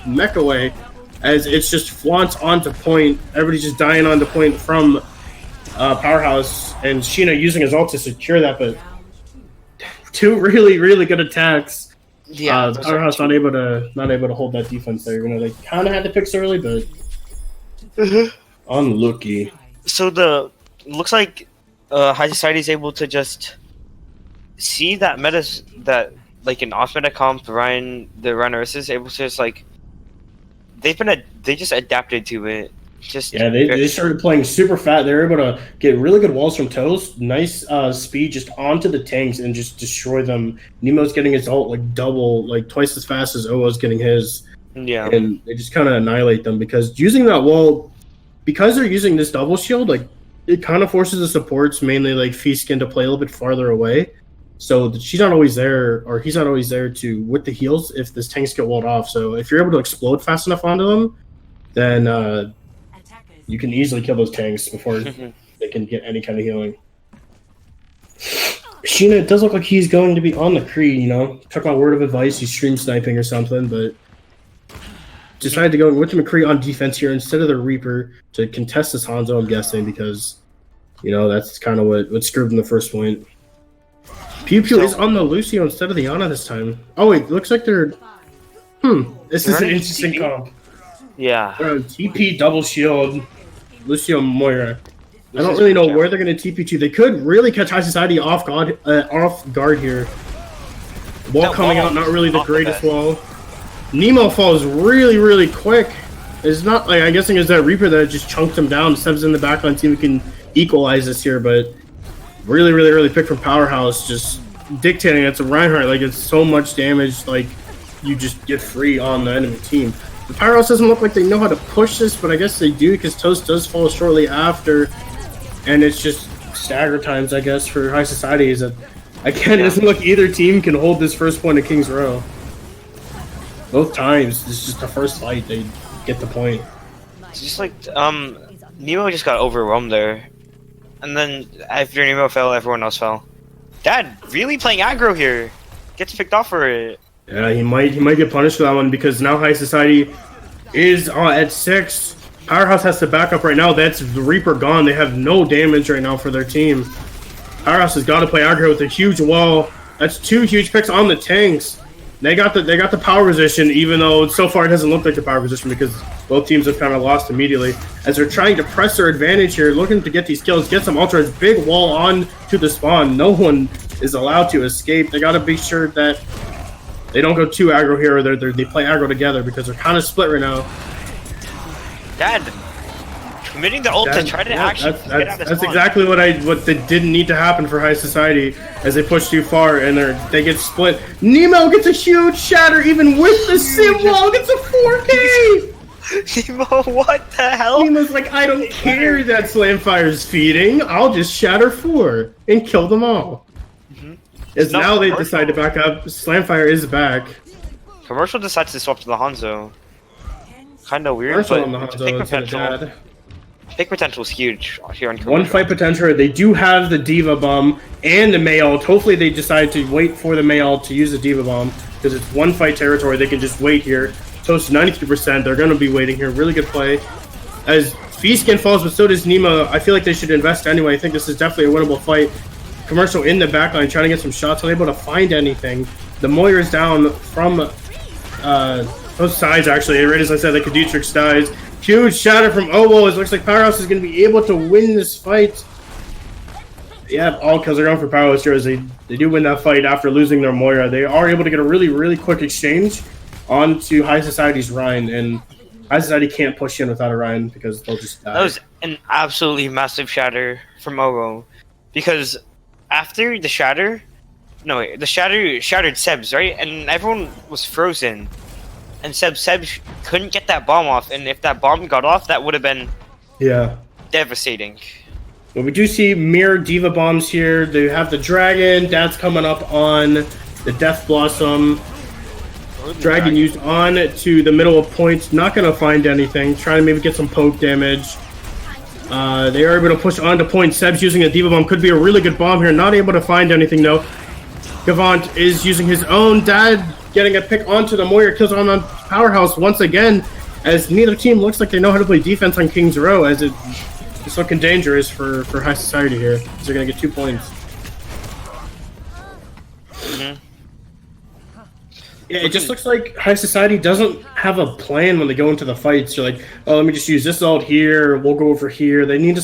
mech away as it's just flaunts onto point. Everybody's just dying onto point from Powerhouse, and Sheena using his ult to secure that, but 2 really, really good attacks. Yeah, Powerhouse not able to hold that defense there. You know, they kind of had to picks early, but unlucky. So looks like High Society is able to just see that metas that like in off meta comp, the Ryan is able to just like they just adapted to it. They started playing super fat. They were able to get really good walls from Toast. Nice speed just onto the tanks and just destroy them. Nemo's getting his ult like twice as fast as OO's getting his. Yeah. And they just kind of annihilate them because using that wall, because they're using this double shield, like it kind of forces the supports, mainly like Feaskin, to play a little bit farther away. So she's not always there, or he's not always there to with the heals if this tanks get walled off. So if you're able to explode fast enough onto them, then you can easily kill those tanks before they can get any kind of healing. Sheena, it does look like he's going to be on the Kree, you know. Took my word of advice, he's stream sniping or something, but decided to go with the McCree on defense here instead of the Reaper to contest this Hanzo, I'm guessing, because, you know, that's kind of what screwed him the first point. Pew Pew is on the Lucio instead of the Ana this time. Oh wait, looks like they're... This is an interesting comp. Yeah. TP double shield, Lucio Moira. I don't really know where they're going to TP to. They could really catch High Society off guard here. Wall coming out, not really the greatest wall. Nemo falls really, really quick. It's not like, I'm guessing it's that Reaper that just chunked him down. Seb's in the backline, see if we can equalize this here, but really, really early pick from Powerhouse, just dictating. It's a Reinhardt, like it's so much damage, like you just get free on the enemy team. The Powerhouse doesn't look like they know how to push this, but I guess they do because Toast does fall shortly after, and it's just stagger times, I guess, for High Society. Is that again, it doesn't look either team can hold this first point of King's Row. Both times, it's just the first fight they get the point. It's just like Nemo just got overwhelmed there, and then after Nemo fell, everyone else fell. Dad really playing aggro here, gets picked off for it. Yeah, he might get punished for that one because now High Society is at 6. Powerhouse has to back up right now. That's the Reaper gone. They have no damage right now for their team. Powerhouse has got to play aggro with a huge wall. That's 2 huge picks on the tanks. They got the power position, even though so far it doesn't look like the power position because both teams have kind of lost immediately. As they're trying to press their advantage here, looking to get these kills, get some ultras, big wall on to the spawn. No one is allowed to escape. They got to be sure that they don't go too aggro here, or they play aggro together because they're kind of split right now. Dad, committing the ult to try to actually get out of the That's spawn. exactly what didn't need to happen for High Society as they push too far and they get split. Nemo gets a huge shatter even with the sim wall, gets a 4K! Nemo, what the hell? Nemo's like, I don't care that Slamfire's feeding, I'll just shatter 4 and kill them all. As now they decide to back up, Slamfire is back. Commercial decides to swap to the Hanzo. Kinda weird, Commercial but on the Hanzo, pick potential is huge here on Commercial. One fight potential. They do have the Diva Bomb and the May ult. Hopefully they decide to wait for the May ult to use the Diva Bomb because it's one fight territory. They can just wait here. Toast 93%. They're going to be waiting here. Really good play. As Feaskin falls, but so does Nemo. I feel like they should invest anyway. I think this is definitely a winnable fight. Commercial in the backline trying to get some shots. Unable to find anything. The Moira's down from both sides, actually. Right as I said, the Kadietrix dies. Huge shatter from Owo. It looks like Powerhouse is going to be able to win this fight. Yeah, all kills are going for Powerhouse here as they do win that fight after losing their Moira. They are able to get a really, really quick exchange onto High Society's Rhine, and High Society can't push in without a Rhine because they'll just die. That was an absolutely massive shatter from Owo, because after the shatter, the shatter shattered Seb's, right? And everyone was frozen. And Seb couldn't get that bomb off, and if that bomb got off, that would have been devastating. Well, we do see mirror Diva Bombs here. They have the Dragon. Dad's coming up on the Death Blossom. Dragon used on to the middle of points. Not going to find anything. Trying to maybe get some poke damage. They are able to push on to point. Seb's using a Diva Bomb. Could be a really good bomb here. Not able to find anything, though. Gavant is using his own. Dad getting a pick onto the Moira, kills on Powerhouse once again, as neither team looks like they know how to play defense on King's Row, as it's looking dangerous for High Society here, because they're going to get 2 points. Yeah, it just looks like High Society doesn't have a plan when they go into the fights. They're like, oh, let me just use this ult here, we'll go over here. They need to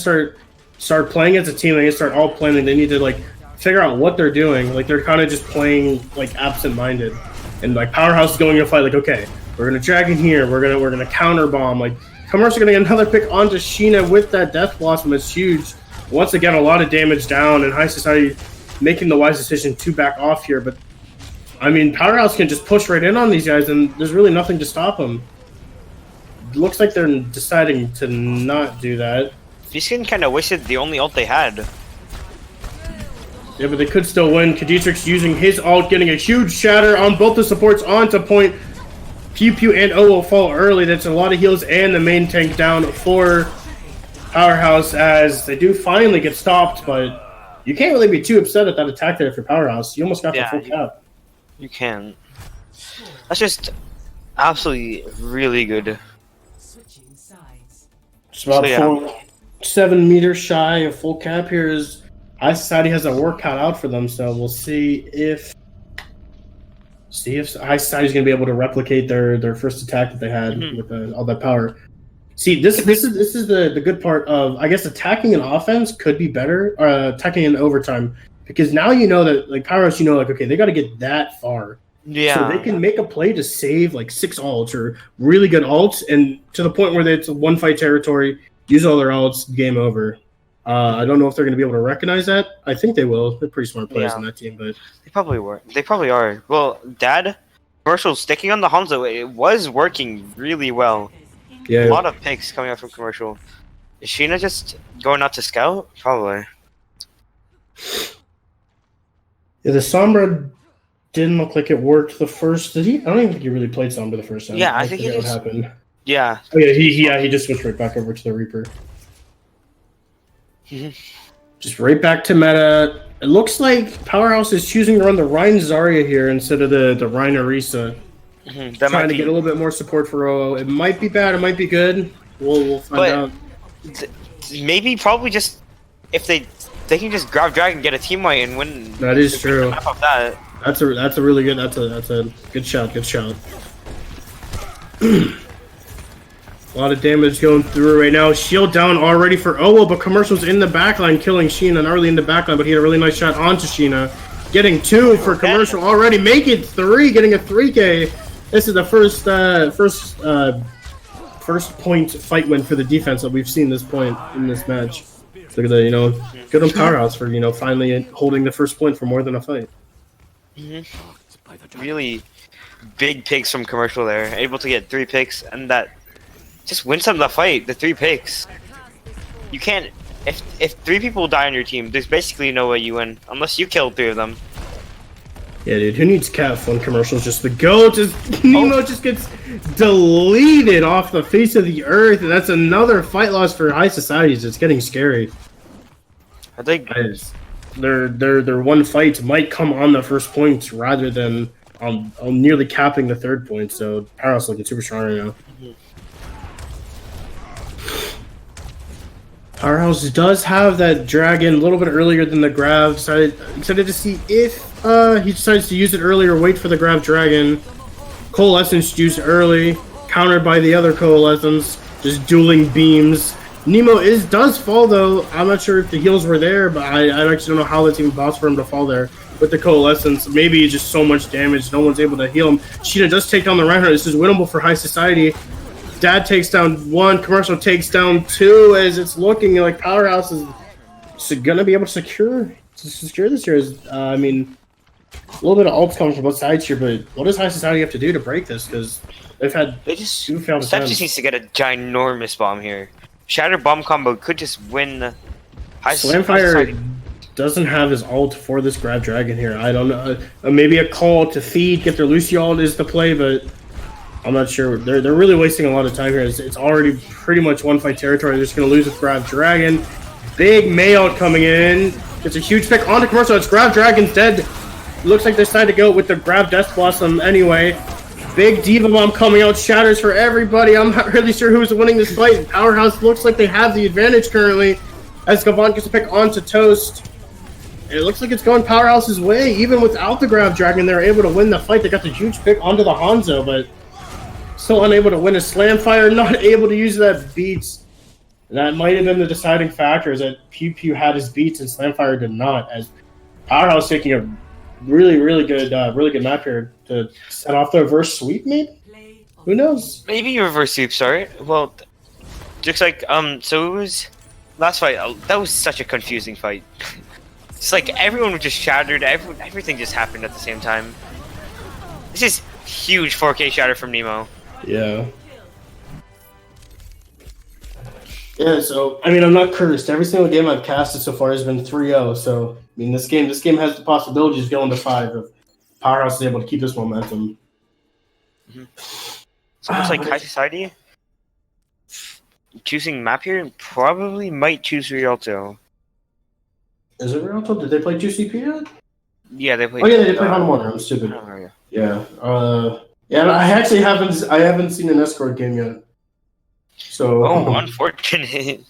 start playing as a team. They need to start all planning. They need to, like, figure out what they're doing. Like, they're kind of just playing, like, absent-minded. And like Powerhouse is going to fight, like, okay, we're gonna drag in here, we're gonna counter bomb. Like, Commercial gonna get another pick onto Sheena with that Death Blossom. It's huge. Once again, a lot of damage down, and High Society making the wise decision to back off here. But I mean, Powerhouse can just push right in on these guys, and there's really nothing to stop them. It looks like they're deciding to not do that. Viskin kind of wasted the only ult they had. Yeah, but they could still win. Kadietrik's using his ult, getting a huge shatter on both the supports onto point. Pew Pew and O will fall early. That's a lot of heals and the main tank down for Powerhouse as they do finally get stopped, but you can't really be too upset at that attack there for Powerhouse. You almost got the full cap. You can. That's just absolutely really good. It's about 7 meters shy of full cap here. Is High Society has a work cut out for them, so we'll see if High Society is going to be able to replicate their first attack that they had with all that power. See, this is the good part of, I guess, attacking an offense could be better, attacking in overtime, because now you know that, like, Powerhouse, you know, like, okay, they got to get that far. Yeah. So they can make a play to save, like, 6 ults or really good ults, and to the point where it's a one-fight territory, use all their ults, game over. I don't know if they're going to be able to recognize that. I think they will. They're pretty smart players on that team, but they probably were. They probably are. Well, Dad, commercial sticking on the Hanzo, it was working really well. Yeah, a lot of picks coming out from commercial. Is Sheena just going out to scout? Probably. Yeah, the Sombra didn't look like it worked the first. Did he? I don't even think he really played Sombra the first time. Yeah, I think he what just happened. Yeah. Oh yeah, he just switched right back over to the Reaper. Just right back to meta. It looks like Powerhouse is choosing to run the Rein Zarya here instead of the Rein Orisa. Trying to get a little bit more support for OO. It might be bad, it might be good. We'll find out. Maybe probably just if they can just grab Dragon, get a team white, and win. That is true. That's a really good. That's a good shot. Good shot. A lot of damage going through right now. Shield down already for Owo, but Commercial's in the backline, killing Sheena. Not really in the backline, but he had a really nice shot onto Sheena. Getting 2 for Commercial already. Make it 3, getting a 3K. This is the first point fight win for the defense that we've seen this point in this match. Look at that, good on Powerhouse for, finally holding the first point for more than a fight. Really big picks from Commercial there. Able to get 3 picks, and that just win some of the fight. The 3 picks. You can't. If 3 people die on your team, there's basically no way you win unless you kill 3 of them. Yeah, dude. Who needs Kef when Commercial's just the GOAT? Nemo just gets deleted off the face of the earth, and that's another fight loss for High Societies. It's getting scary. I think their one fight might come on the first point rather than on nearly capping the 3rd point. So Powerhouse looking super strong right now. Powerhouse does have that dragon a little bit earlier than the grab. Excited to see if he decides to use it early or wait for the grab dragon. Coalescence used early, countered by the other Coalescence, just dueling beams. Nemo does fall though. I'm not sure if the heals were there, but I actually don't know how that's even possible for him to fall there with the Coalescence. Maybe just so much damage, no one's able to heal him. Sheena does take down the Reinhardt. This is winnable for High Society. Dad takes down 1, Commercial takes down 2, as it's looking like Powerhouse is gonna be able to secure this here. I mean, a little bit of ults coming from both sides here, but what does High Society have to do to break this? Because they just 2 failed attempts. Steph just needs to get a ginormous bomb here. Shatter bomb combo could just win. Slamfire doesn't have his ult for this grab dragon here. I don't know. Maybe a call to feed, get their Lucy ult is the play, but I'm not sure. They're really wasting a lot of time here. It's already pretty much one fight territory. They're just going to lose with Grab Dragon. Big May out coming in. Gets a huge pick onto Commercial. It's Grab Dragon's dead. Looks like they decided to go with the Grab Death Blossom anyway. Big Diva Bomb coming out. Shatters for everybody. I'm not really sure who's winning this fight. Powerhouse looks like they have the advantage currently as Gavant gets a pick onto Toast. It looks like it's going Powerhouse's way. Even without the Grab Dragon, they're able to win the fight. They got the huge pick onto the Hanzo, but still unable to win a Slamfire, not able to use that beats. That might have been the deciding factor, is that Pew Pew had his beats and Slamfire did not, as Powerhouse taking a really good map here to set off the reverse sweep, maybe? Who knows? Maybe reverse sweep, sorry. Well, looks like, so it was last fight. That was such a confusing fight. It's like everyone was just shattered, everything just happened at the same time. This is huge 4K shatter from Nemo. Yeah. Yeah, so I mean, I'm not cursed. Every single game I've casted so far has been 3-0. So I mean, this game has the possibility of going to 5 if Powerhouse is able to keep this momentum. So it looks like High Society choosing map here probably might choose Rialto. Is it Rialto? Did they play GCP yet? Yeah, they played. Oh yeah, they played Hanamona. I'm stupid. Oh, Yeah. Yeah. I actually haven't seen an escort game yet. So. Oh, unfortunate.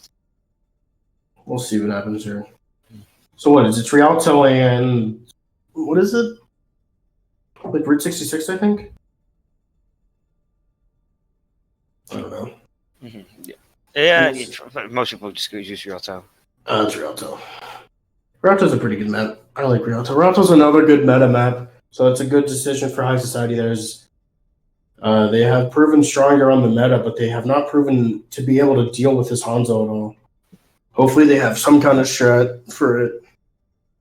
We'll see what happens here. So what is it? Rialto and what is it? Like Route 66, I think. I don't know. Mm-hmm. Yeah. Most people just use Rialto. It's Rialto. Rialto's a pretty good map. I like Rialto. Rialto's another good meta map, so it's a good decision for High Society. They have proven stronger on the meta, but they have not proven to be able to deal with this Hanzo at all. Hopefully they have some kind of strat for it.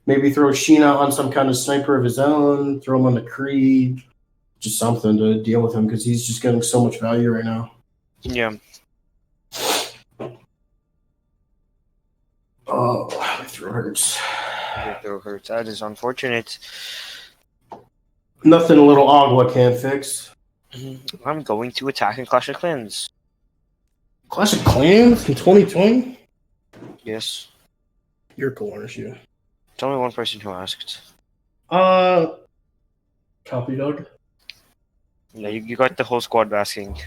Maybe throw Sheena on some kind of sniper of his own, throw him on the Creed, just something to deal with him because he's just getting so much value right now. Yeah. Oh, my throat hurts. Your throat hurts. That is unfortunate. Nothing a little Agua can't fix. I'm going to attack in Clash of Clans. Clash of Clans in 2020? Yes. You're cool, aren't you? It's only one person who asked. Copy, dog. Yeah, you got the whole squad asking.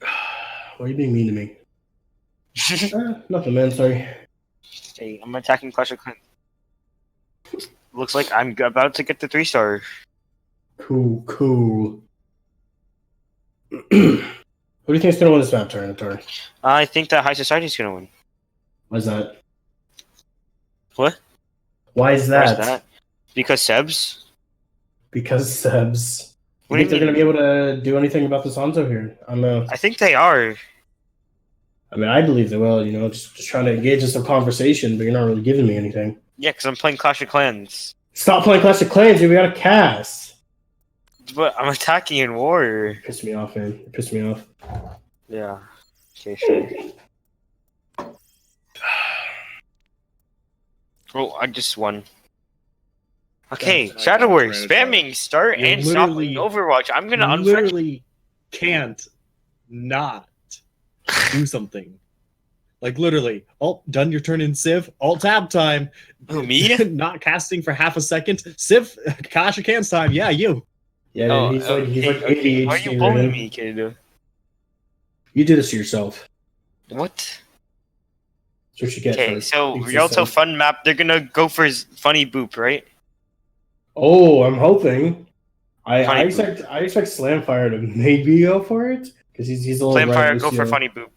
Why are you being mean to me? Nothing, man. Sorry. Hey, I'm attacking Clash of Clans. Looks like I'm about to get the 3-star. Cool. Who do you think's gonna win this map, Tyranitar? I think that High Society is gonna win. Why's that? What? Why is that? Where's that? Because Sebs? Because Sebs. What You do think you they're mean? gonna be able to do anything about this Hanzo here? I think they are. I mean, I believe they will. You know, just trying to engage in some conversation, but you're not really giving me anything. Yeah, because I'm playing Clash of Clans. Stop playing Clash of Clans, dude. We gotta cast. But I'm attacking in war. You piss me off, man. You piss me off. Yeah. Okay, sure. Oh, I just won. Okay, Shadowworks, spamming start You're and stop playing Overwatch. I'm gonna unfriend. literally can't not do something. Like literally, done your turn in Civ, alt tab time. Who, me? Not casting for half a second. Civ, Clash of Clans time. Yeah, you. Yeah, Oh, he's like okay. ADHD. Why are you right bullying now. me, kid? You do this to yourself. What? That's what you get. Okay, for so being Rialto yourself. fun map. They're gonna go for funny boop, right? Oh, I'm hoping. I Funny expect Slamfire to maybe go for it because he's a little Flamefire, red go for Lucio. funny boop.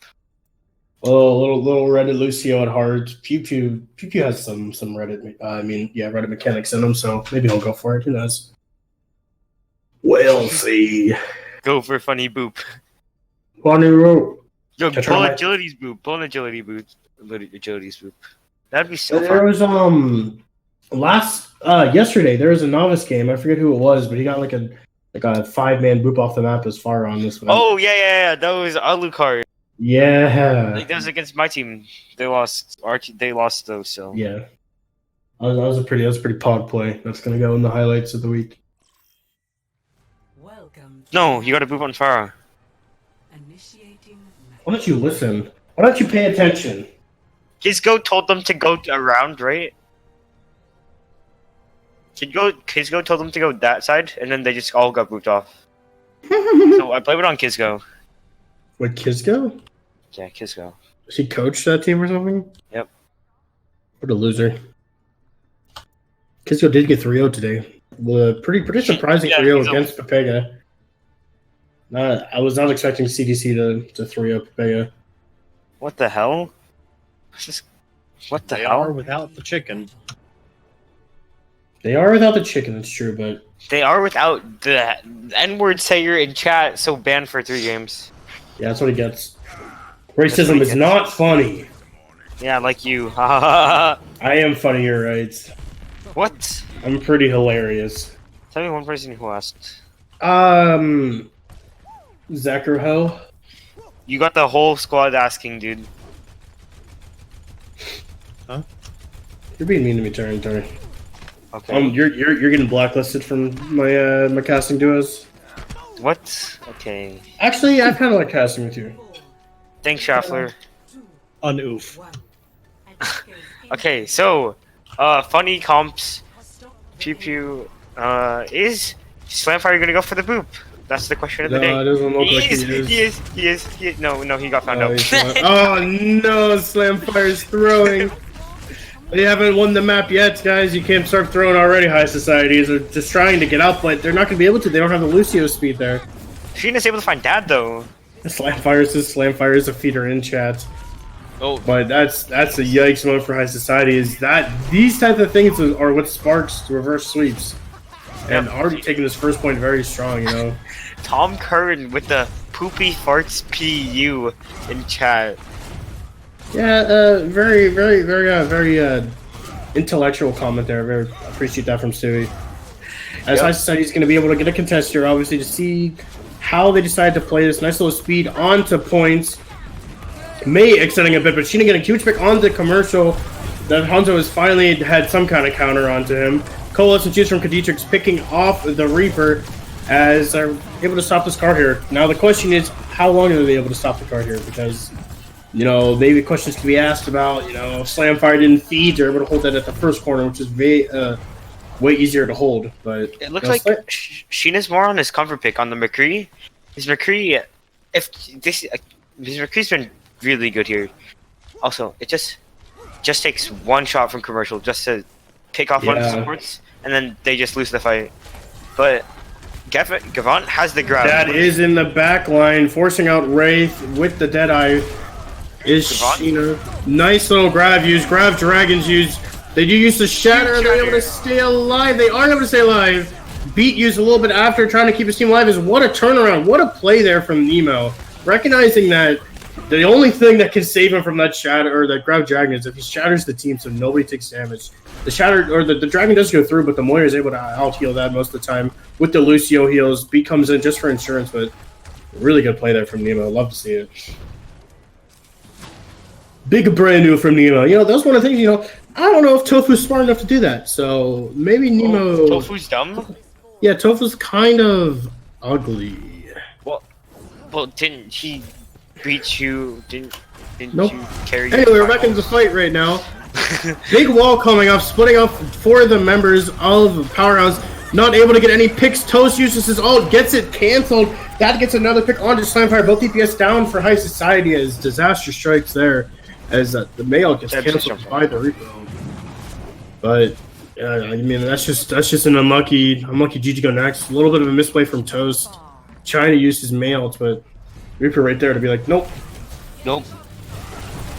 Little Reddit Lucio at heart. Pew Pew has some Reddit. Reddit mechanics in him, so maybe he'll go for it. Who knows? We'll see. Go for funny boop. Funny rope. Yo, Can I pull try my- agility's boop. Pull an agility boop. Agility's boop. That'd be so There fun. was yesterday there was a novice game. I forget who it was, but he got like a 5-man boop off the map as far on this one. Oh yeah. That was Alucard. Yeah. Like, that was against my team. They lost. They lost though. So Yeah. That was a pretty pog play. That's gonna go in the highlights of the week. Welcome. no, you got to boop on Farah. Initiating. Why don't you listen? Why don't you pay attention? Kizgo told them to go around, right? Kizgo told them to go that side, and then they just all got booped off. So I played it on Kizgo. Wait, Kizgo? Yeah, Kizgo. Does he coach that team or something? Yep. What a loser. Kizgo did get 3-0 today. Pretty surprising Yeah, 3-0 he's against Pepega. I was not expecting CDC to 3-0 Pepega. What the hell? What the They hell? are without the chicken. They are without the chicken, it's true, but They are without the N-word sayer in chat, so banned for 3 games. yeah, that's what he gets. That's what Racism he is gets. not funny. Yeah, like you. I am funny, you're right. What? I'm pretty hilarious. Tell me one person who asked. Zachary Ho. You got the whole squad asking, dude. Huh? You're being mean to me, Terry. Okay. You're getting blacklisted from my my casting duos. What? Okay. Actually, I kind of like casting with you. Thanks, Schaffler. Unoof. Okay, so, funny comps. Pew Pew, is Slamfire gonna go for the boop? That's the question of the day. No, it doesn't look like He is. No, he got found out. Oh no, Slamfire's throwing. They haven't won the map yet, guys. You can't start throwing already. High societies are just trying to get out, but they're not going to be able to. They don't have the Lucio speed there. Sheena's able to find Dad, though. Slamfire is a feeder in chat. Oh, But that's a yikes moment for High Society. Is that these type of things are what sparks reverse sweeps, and already taking this first point very strong. You know, Tom Curran with the poopy farts PU in chat. yeah, very intellectual comment there. Very appreciate that from Stewie. As High Society is going to be able to get a contest here, obviously, to see how they decide to play this nice little speed onto points. May extending a bit, but Sheena getting a huge pick onto commercial. That Hanzo has finally had some kind of counter onto him. Colas and choose from Kadietrix picking off the Reaper as they're able to stop this car here. Now the question is, how long are they able to stop the car here? Because, you know, maybe questions can be asked about, you know, if Slamfire didn't feed, they're able to hold that at the first corner, which is way easier to hold. But it looks like Sheena's more on his comfort pick on the McCree. His McCree, his McCree's been really good here. Also, it just takes one shot from commercial just to pick off one of the supports, and then they just lose the fight. But Gavant has the grab. That is in the back line, forcing out Wraith with the Deadeye. Is Sheena. Nice little grab use. Grab Dragons use. They do use the Shatter. They're able to stay alive. They are able to stay alive. Beat used a little bit after, trying to keep his team alive. Is what a turnaround. What a play there from Nemo. Recognizing that the only thing that can save him from that shatter or that grab dragon is if he shatters the team so nobody takes damage. The shatter or the dragon does go through, but the Moira is able to out heal that most of the time. With the Lucio heals, Beat comes in just for insurance, but really good play there from Nemo. Love to see it. Big brand new from Nemo. You know, that's one of the things, you know, I don't know if Tofu's smart enough to do that. So maybe Nemo. Tofu's dumb? Yeah, Tofu's kind of ugly. Well, didn't he beat you? Didn't Nope. you carry? Anyway, we're back into the fight right now. Big wall coming up, splitting up for the members of Powerhouse. Not able to get any picks. Toast uses his ult, gets it canceled. That gets another pick onto Slamfire. Both DPS down for High Society as disaster strikes there. As the male gets canceled by the Reaper. But I mean that's just an unlucky GG go next. A little bit of a misplay from Toast, trying to use his mail, but Reaper right there to be like, nope.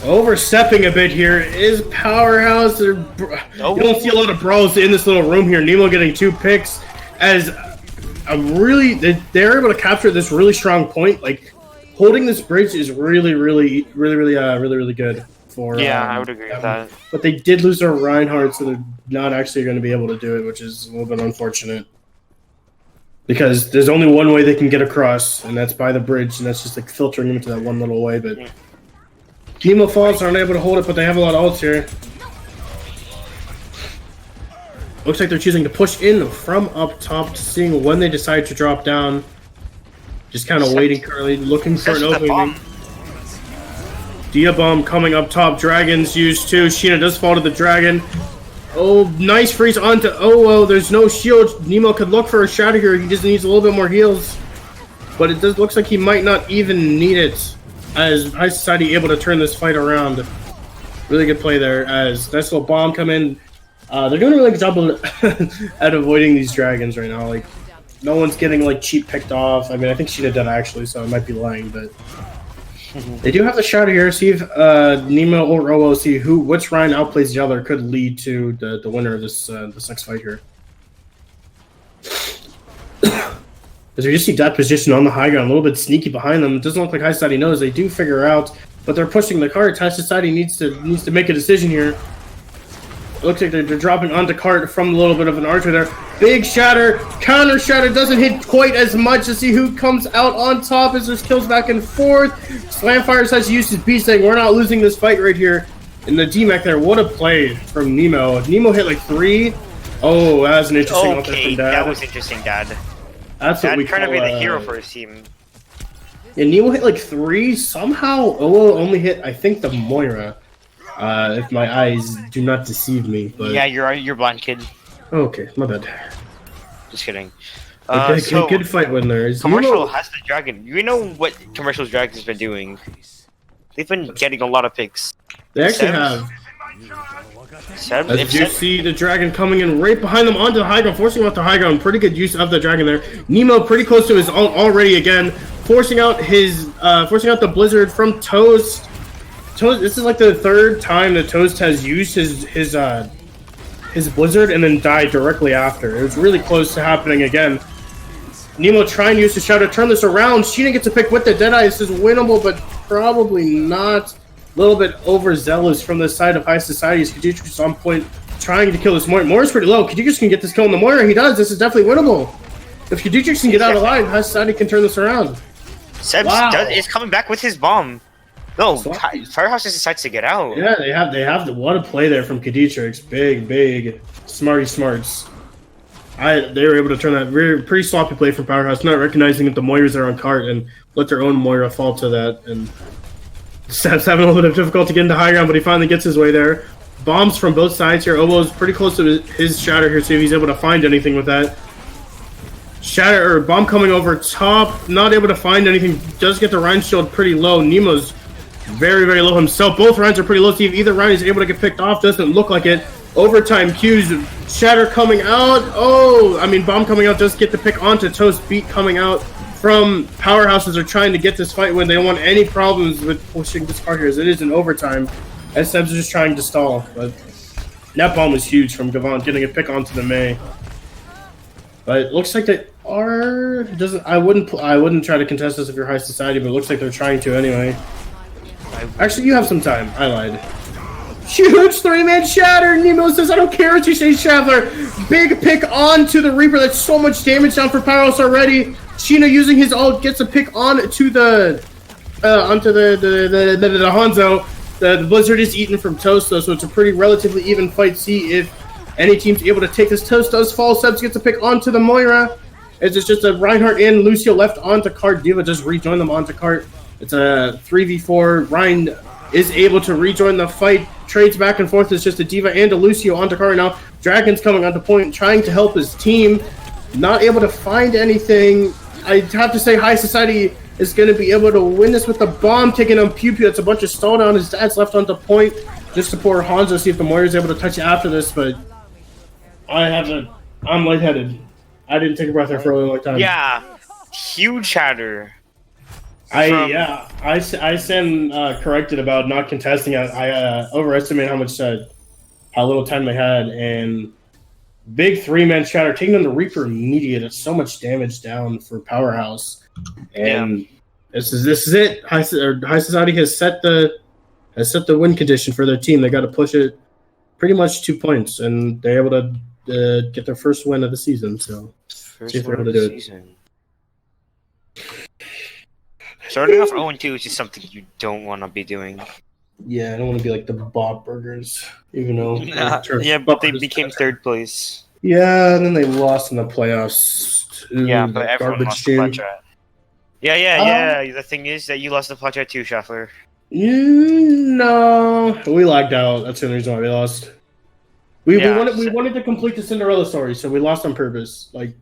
Overstepping a bit here is Powerhouse. You don't see a lot of brawls in this little room here. Nemo getting 2 picks as they're able to capture this really strong point. Like holding this bridge is really good for. Yeah, I would agree with that. But they did lose their Reinhardt, so they're not actually going to be able to do it, which is a little bit unfortunate. Because there's only one way they can get across, and that's by the bridge, and that's just like filtering them into that one little way. But Nemo Falls aren't able to hold it, but they have a lot of ults here. Looks like they're choosing to push in from up top, seeing when they decide to drop down. Just kind of waiting currently, looking for an opening. Dia Bomb coming up top. Dragons used too. Sheena does fall to the dragon. Oh, nice freeze onto Oh, there's no shield. Nemo could look for a shatter here. He just needs a little bit more heals. But it looks like he might not even need it. As High Society able to turn this fight around. Really good play there. As nice little bomb come in. They're doing a really good job at avoiding these dragons right now. Like, no one's getting like cheap picked off. I mean, I think she did that actually, so I might be lying, but they do have the shatter here. See if Nemo or Rowo see which Ryan outplays the other could lead to the winner of this next fight here. As we just see that position on the high ground, a little bit sneaky behind them. It doesn't look like High Society knows. They do figure out, but they're pushing the cart. High Society needs to make a decision here. It looks like they're dropping onto cart from a little bit of an archer there. Big shatter, counter shatter, doesn't hit quite as much to see who comes out on top as there's kills back and forth. Slamfire decides to use his beast, saying we're not losing this fight right here. In the DMAC there, what a play from Nemo. Nemo hit like 3. Oh, that was an interesting one from Dad. That was interesting, Dad. That's what Dad we trying to call, be the hero for his team. Yeah, Nemo hit like 3. Somehow, Owo only hit, I think, the Moira. If my eyes do not deceive me. But... Yeah, you're blind, kid. Okay, my bad. Just kidding. Good fight win there. Commercial Nemo... has the dragon. You know what Commercial's dragon's been doing? They've been getting a lot of picks. They actually have. As you see the dragon coming in right behind them onto the high ground, forcing him off the high ground. Pretty good use of the dragon there. Nemo pretty close to his ult already again, forcing out the blizzard from Toast. This is like the 3rd time that Toast has used his blizzard and then died directly after. It was really close to happening again. Nemo trying to use the shadow to turn this around. Sheena gets a pick with the Deadeye. This is winnable, but probably not. A little bit overzealous from the side of High Society. Kajitrix is on point, trying to kill this Moira. Moira's pretty low. Kajitrix can get this kill on the Moira. He does. This is definitely winnable. If Kajitrix can get out alive, High Society can turn this around. Sebs is coming back with his bomb. No, Powerhouse just decides to get out. Yeah, they have the what a play there from Kajitrix. Big smarts. They were able to turn that pretty sloppy play from Powerhouse, not recognizing that the Moiras are on cart and let their own Moira fall to that. And Seb's having a little bit of difficulty getting to high ground, but he finally gets his way there. Bombs from both sides here. Obo's pretty close to his shatter here, see if he's able to find anything with that. Bomb coming over top, not able to find anything. Does get the Rhine shield pretty low. Nemo's very low himself. Both Rhines are pretty low. See if either Rhine is able to get picked off. Doesn't look like it. Overtime cues. Shatter coming out. Bomb coming out. Does get the pick onto Toast. Beat coming out from Powerhouses are trying to get this fight win. They don't want any problems with pushing this card here, as it is in overtime. As Sebs are just trying to stall. But that bomb was huge from Gavant, getting a pick onto the Mei. But it looks like they are. I wouldn't try to contest this if you're High Society, but it looks like they're trying to anyway. Actually, you have some time. I lied. Huge 3-man shatter. Nemo says, I don't care what you say, Traveler. Big pick onto the Reaper. That's so much damage down for Powerhouse already. Sheena using his ult gets a pick onto the Hanzo. The Blizzard is eaten from Toast, though, so it's a pretty relatively even fight. See if any team's able to take this. Toast does fall. Sebs gets a pick onto the Moira. It's just a Reinhardt and Lucio left onto cart. Diva just rejoin them onto cart. It's a 3v4. Ryan is able to rejoin the fight. Trades back and forth. It's just a Diva and a Lucio onto cart now. Dragon's coming onto point, trying to help his team. Not able to find anything. I have to say High Society is going to be able to win this with the bomb taking on Pew Pew. It's a bunch of stall down. His dad's left onto point just to pour Hanzo, see if the Moira is able to touch it after this, but I'm lightheaded. I didn't take a breath there for a really long time. Yeah, huge shatter. I stand corrected about not contesting. I overestimated how little time they had, and big 3-man shatter taking on the Reaper immediate. It's so much damage down for Powerhouse, and this is it. High Society has set the win condition for their team. They got to push it pretty much 2 points, and they're able to get their first win of the season. So see if they're able to do it. Starting off 0-2 is just something you don't want to be doing. Yeah, I don't want to be like the Bob Burgers, even though. But they became 3rd place. Yeah, and then they lost in the playoffs. But everyone lost the Plat Chat. Yeah. The thing is that you lost the Plat Chat too, Schaffler. No, we lagged out. That's the only reason why we lost. We wanted to complete the Cinderella story, so we lost on purpose. I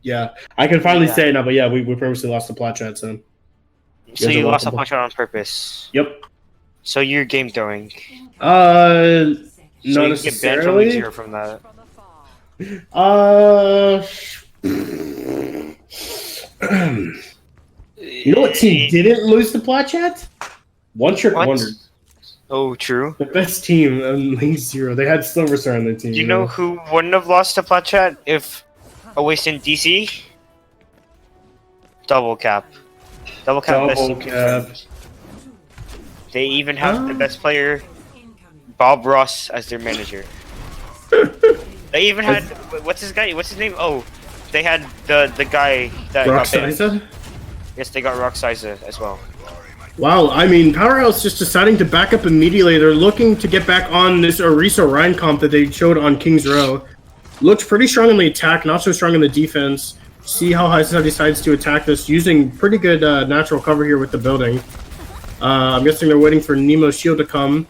can finally say it now, but we purposely lost the Plat Chat, so. So you lost the Plat Chat on purpose? Yep. So you're game throwing? Not so necessarily. You get banned from that. You know what team didn't lose the Plat Chat? One Trick Wonder. Oh, true. The best team in League 0. They had Silver Star on their team. You know who wouldn't have lost to Plat Chat if Away in DC? Double Cap. Double Cap. They even have the best player, Bob Ross, as their manager. They even had what's his guy? What's his name? Oh, they had the guy that got banned. Roxiza? Yes, they got Roxiza as well. Wow, I mean, Powerhouse just deciding to back up immediately. They're looking to get back on this Orisa Ryan comp that they showed on King's Row. Looked pretty strong in the attack, not so strong in the defense. See how Haisa decides to attack this, using pretty good natural cover here with the building. I'm guessing they're waiting for Nemo's shield to come.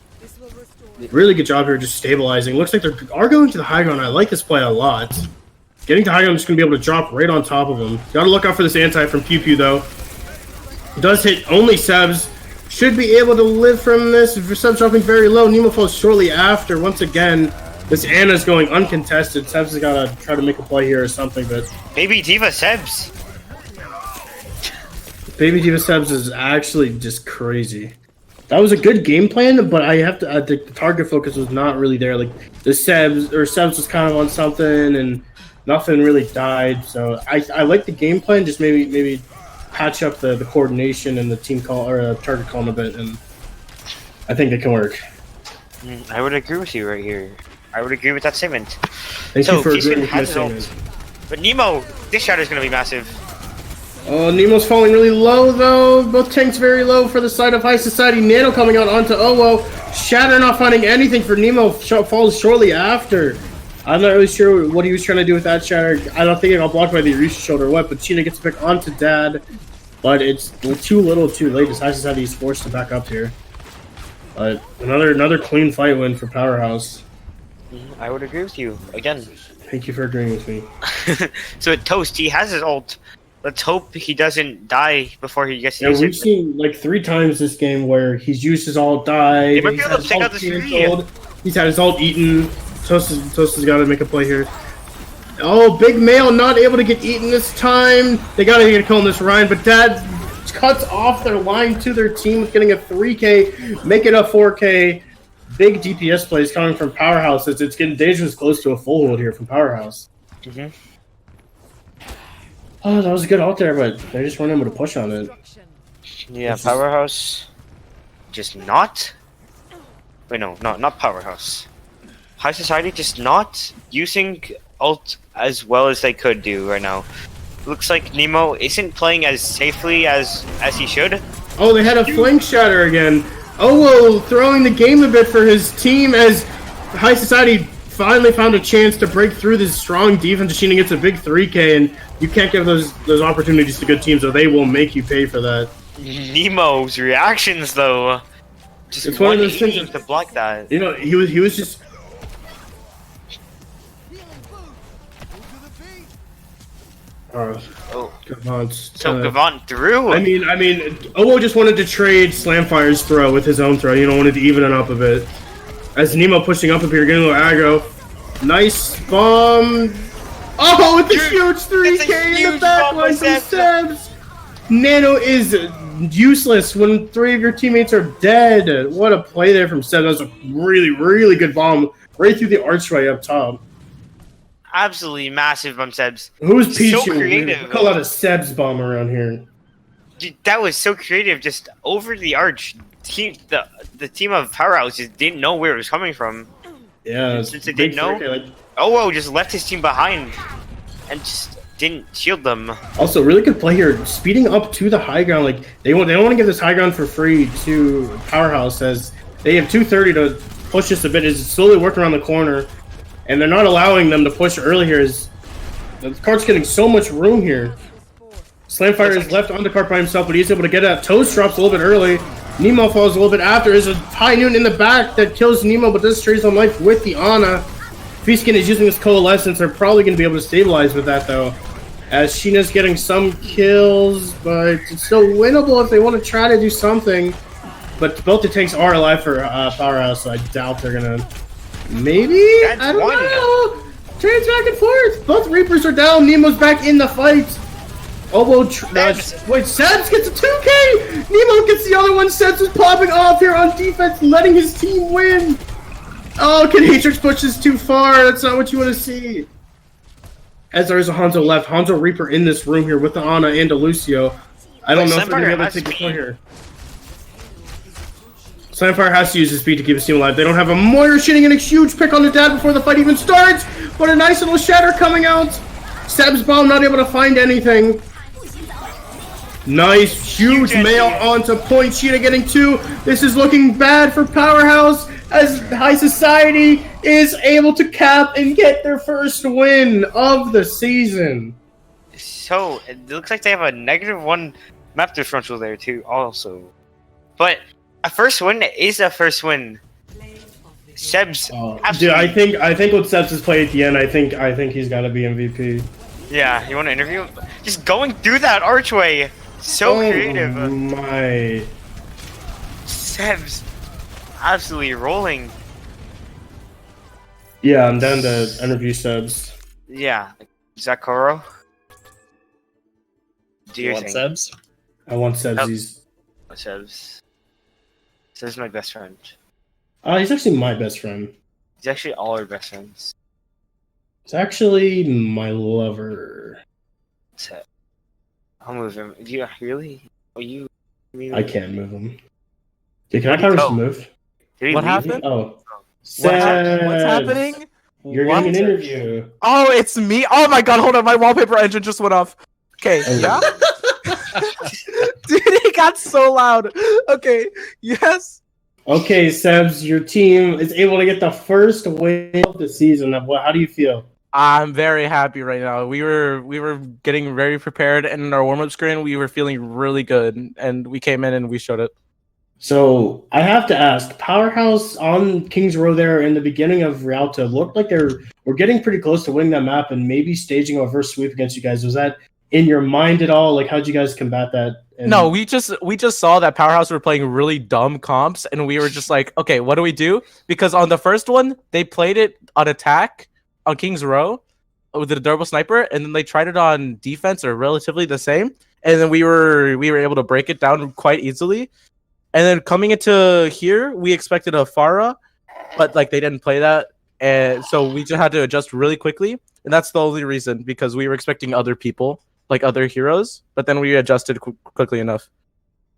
Really good job here, just stabilizing. Looks like they are going to the high ground. I like this play a lot. Getting to high ground is going to be able to drop right on top of him. Gotta look out for this anti from Pew Pew, though. Does hit only Sebs. Should be able to live from this. Sebs dropping very low. Nemo falls shortly after. Once again, this Anna's going uncontested. Sebs has got to try to make a play here or something, but... Baby Diva Sebs. Baby Diva Sebs is actually just crazy. That was a good game plan, but I have to... the target focus was not really there. Like, the Sebs was kind of on something, and nothing really died. So I like the game plan, just maybe patch up the coordination and the team call or target call a bit, and I think it can work. I would agree with you right here. I would agree with that statement. Thank you for agreeing with my statement. But Nemo, this shadow is going to be massive. Oh, Nemo's falling really low though. Both tanks very low for the side of High Society. Nano coming out onto Owo. Shatter not finding anything for Nemo. Falls shortly after. I'm not really sure what he was trying to do with that Shatter. I don't think it got blocked by the Orisha shield or what, but Sheena gets to pick onto Dad. But it's too little too late. High Society is forced to back up here. But another clean fight win for Powerhouse. I would agree with you again. Thank you for agreeing with me. So Toast, he has his ult. Let's hope he doesn't die before he gets to use we've it. seen like 3 times this game where he's used his ult, died. They might be able to take out the canceled, he's had his ult eaten. Toast has got to make a play here. Oh, Big Male not able to get eaten this time. They got to get a kill on this Ryan, but Dad cuts off their line to their team with getting a 3K, make it a 4K. Big DPS plays coming from Powerhouse as it's getting dangerous close to a full hold here from Powerhouse. Oh, that was a good ult there, but they just weren't able to push on it. Yeah, Powerhouse just not... Wait, no, not Powerhouse. High Society just not using ult as well as they could do right now. Looks like Nemo isn't playing as safely as he should. Oh, they had a flank shatter again. Owo throwing the game a bit for his team as High Society finally found a chance to break through this strong defense. Sheena gets a big 3K, and you can't give those opportunities to good teams, or they will make you pay for that. Nemo's reactions, though, just it's one of those things to block that. You know, he was just. Gavant. So Gavant threw. I mean, Owo just wanted to trade Slamfire's throw with his own throw. You know, wanted to even it up a bit. As Nemo pushing up here, getting a little aggro. Nice bomb. Oh, with the huge 3K in the backline from Sebs. Nano is useless when 3 of your teammates are dead. What a play there from Sebs. That was a really, really good bomb right through the archway up top. Absolutely massive from Sebs. Who's Pichu? So creative. We call that a Sebs bomb around here. Dude, that was so creative, just over the arch. The team of Powerhouse just didn't know where it was coming from. Yeah, since they didn't know, Owo just left his team behind and just didn't shield them. Also, really good play here, speeding up to the high ground. Like they don't want to give this high ground for free to Powerhouse, as they have 230 to push this a bit. Is slowly working around the corner, and they're not allowing them to push early here. As the cart's getting so much room here. Slamfire is left on the cart by himself, but he's able to get it. Toast drops a little bit early. Nemo falls a little bit after. There's a High Noon in the back that kills Nemo, but this trays on life with the Ana. Feaskin is using this Coalescence. They're probably going to be able to stabilize with that, though. As Sheena's getting some kills, but it's still winnable if they want to try to do something. But both the tanks are alive for Powerhouse, so I doubt they're going to... Maybe? That's I don't know. Trades back and forth. Both Reapers are down. Nemo's back in the fight. Wait, Sebs gets a 2K! Nemo gets the other one. Sebs is popping off here on defense, letting his team win. Oh, Kanatrix pushes too far. That's not what you want to see. As there's a Hanzo left. Hanzo Reaper in this room here with the Ana and a Lucio. I don't know if they're going to be able to take the point here. Slamfire has to use his speed to keep his team alive. They don't have a Moira shooting in a huge pick on the Dad before the fight even starts. What a nice little shatter coming out. Seb's bomb not able to find anything. Nice, huge mail onto point. Sheeta getting 2. This is looking bad for Powerhouse as High Society is able to cap and get their first win of the season. So, it looks like they have a -1 map differential there too, also. But a first win is a first win. Seb's dude, I think with Seb's play at the end, I think he's got to be MVP. Yeah, you want to interview him? Just going through that archway, so creative. My Seb's absolutely rolling. Yeah, I'm down to interview Seb's. Yeah, Zakoro. Do You your want thing. Sebs? I want Seb's. Seb's. Seb's my best friend. He's actually my best friend. He's actually all our best friends. It's actually my lover. Seb. I'll move him. Do you really? Are you? I can't move him. Dude, can I power go? move? Did he What leave? happened? Oh. What's Sebs, happening? You're What? getting an interview. Oh, it's me. Oh my god, hold on. My wallpaper engine just went off. Okay, Oh. yeah? Dude, it got so loud. Okay, yes. Okay, Sebs, your team is able to get the first win of the season. How do you feel? I'm very happy right now. We were getting very prepared, and in our warm-up screen, we were feeling really good, and we came in and we showed it. So I have to ask, Powerhouse on Kings Row there in the beginning of Rialto looked like we're getting pretty close to winning that map and maybe staging a reverse sweep against you guys. Was that in your mind at all? Like, how'd you guys combat that? No, we just saw that Powerhouse were playing really dumb comps, and we were just like, okay, what do we do? Because on the first one, they played it on attack on King's Row with the durable sniper, and then they tried it on defense, or relatively the same, and then we were able to break it down quite easily. And then coming into here, we expected a Pharah, but like they didn't play that, and so we just had to adjust really quickly, and that's the only reason, because we were expecting other people, like other heroes, but then we adjusted quickly enough,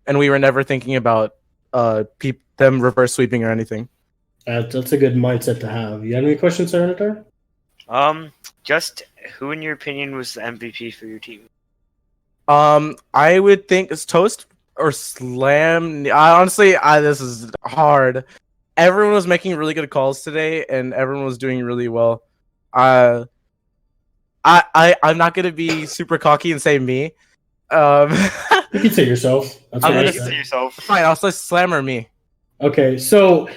and we were never thinking about them reverse sweeping or anything. That's a good mindset to have. You have any questions, Senator? Just who, in your opinion, was the MVP for your team? I would think it's Toast or Slam. Honestly, this is hard. Everyone was making really good calls today, and everyone was doing really well. I'm not gonna be super cocky and say me. You can say yourself. That's I'm what I gonna said. say yourself. Fine, I'll say Slam or me. Okay, so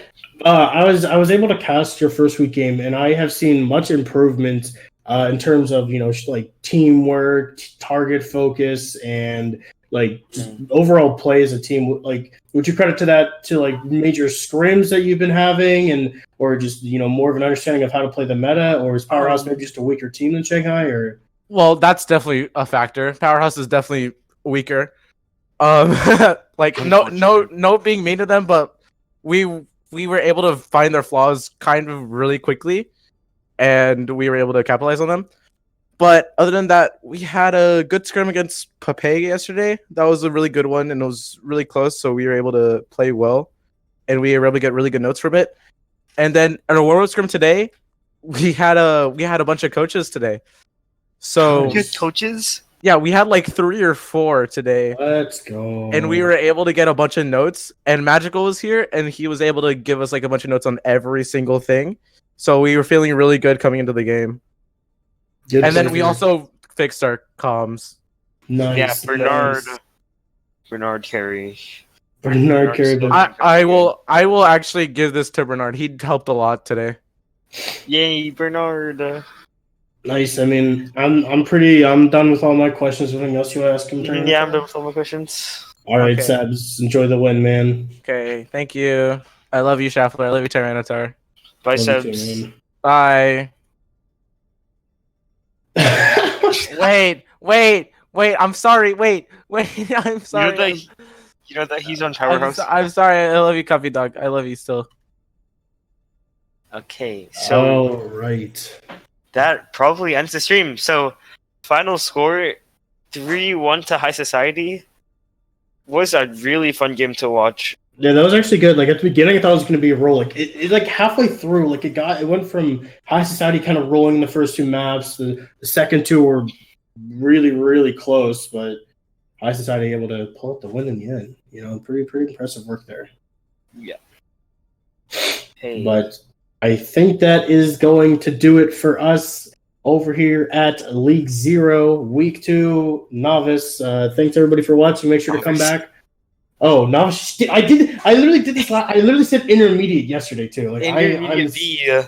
I was able to cast your first week game, and I have seen much improvement in terms of like teamwork, target focus, and like just overall play as a team. Like, would you credit that to like major scrims that you've been having, and or just more of an understanding of how to play the meta, or is Powerhouse maybe just a weaker team than Shanghai? Or Well, that's definitely a factor. Powerhouse is definitely weaker. Like no being mean to them, but we were able to find their flaws kind of really quickly, and we were able to capitalize on them. But other than that, we had a good scrim against Pape yesterday. That was a really good one, and it was really close, so we were able to play well, and we were able to get really good notes from it. And then at our warm-up scrim today, we had a bunch of coaches today. So Good coaches. yeah, we had like 3 or 4 today. let's go. And we were able to get a bunch of notes, and Magical was here, and he was able to give us like a bunch of notes on every single thing. So we were feeling really good coming into the game. Good And then to we hear. also fixed our comms. Nice. Yeah, Bernard. nice. Bernard Carey. Bernard carried the I will actually give this to Bernard. He helped a lot today. Yay, Bernard. Nice. I mean, I'm done with all my questions. Anything else you want to ask him? Turner? Yeah, I'm done with all my questions. All right, Okay. Sabs. Enjoy the win, man. Okay, thank you. I love you, Schaffler. I love you, Tyranitar. Love you Biceps. too, Bye. man. Wait. I'm sorry. Wait. I'm sorry. You know that he's on Powerhouse? I'm sorry. I love you, Cuffy Dog. I love you still. Okay, so All right. that probably ends the stream. So, final score 3-1 to High Society. Was a really fun game to watch. Yeah, that was actually good. Like at the beginning, I thought it was going to be a roll. Like it like halfway through, like it went from High Society kind of rolling the first two maps. The second two were really, really close, but High Society able to pull up the win in the end. You know, pretty impressive work there. Yeah. Hey. But I think that is going to do it for us over here at League Zero, Week 2, Novice. Thanks everybody for watching. Make sure to come back. Oh, Novice! I literally did this. I literally said Intermediate yesterday too. Like Intermediate B.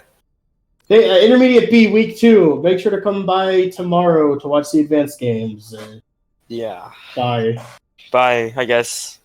Intermediate B, Week 2. Make sure to come by tomorrow to watch the advanced games. Yeah. Bye. Bye, I guess.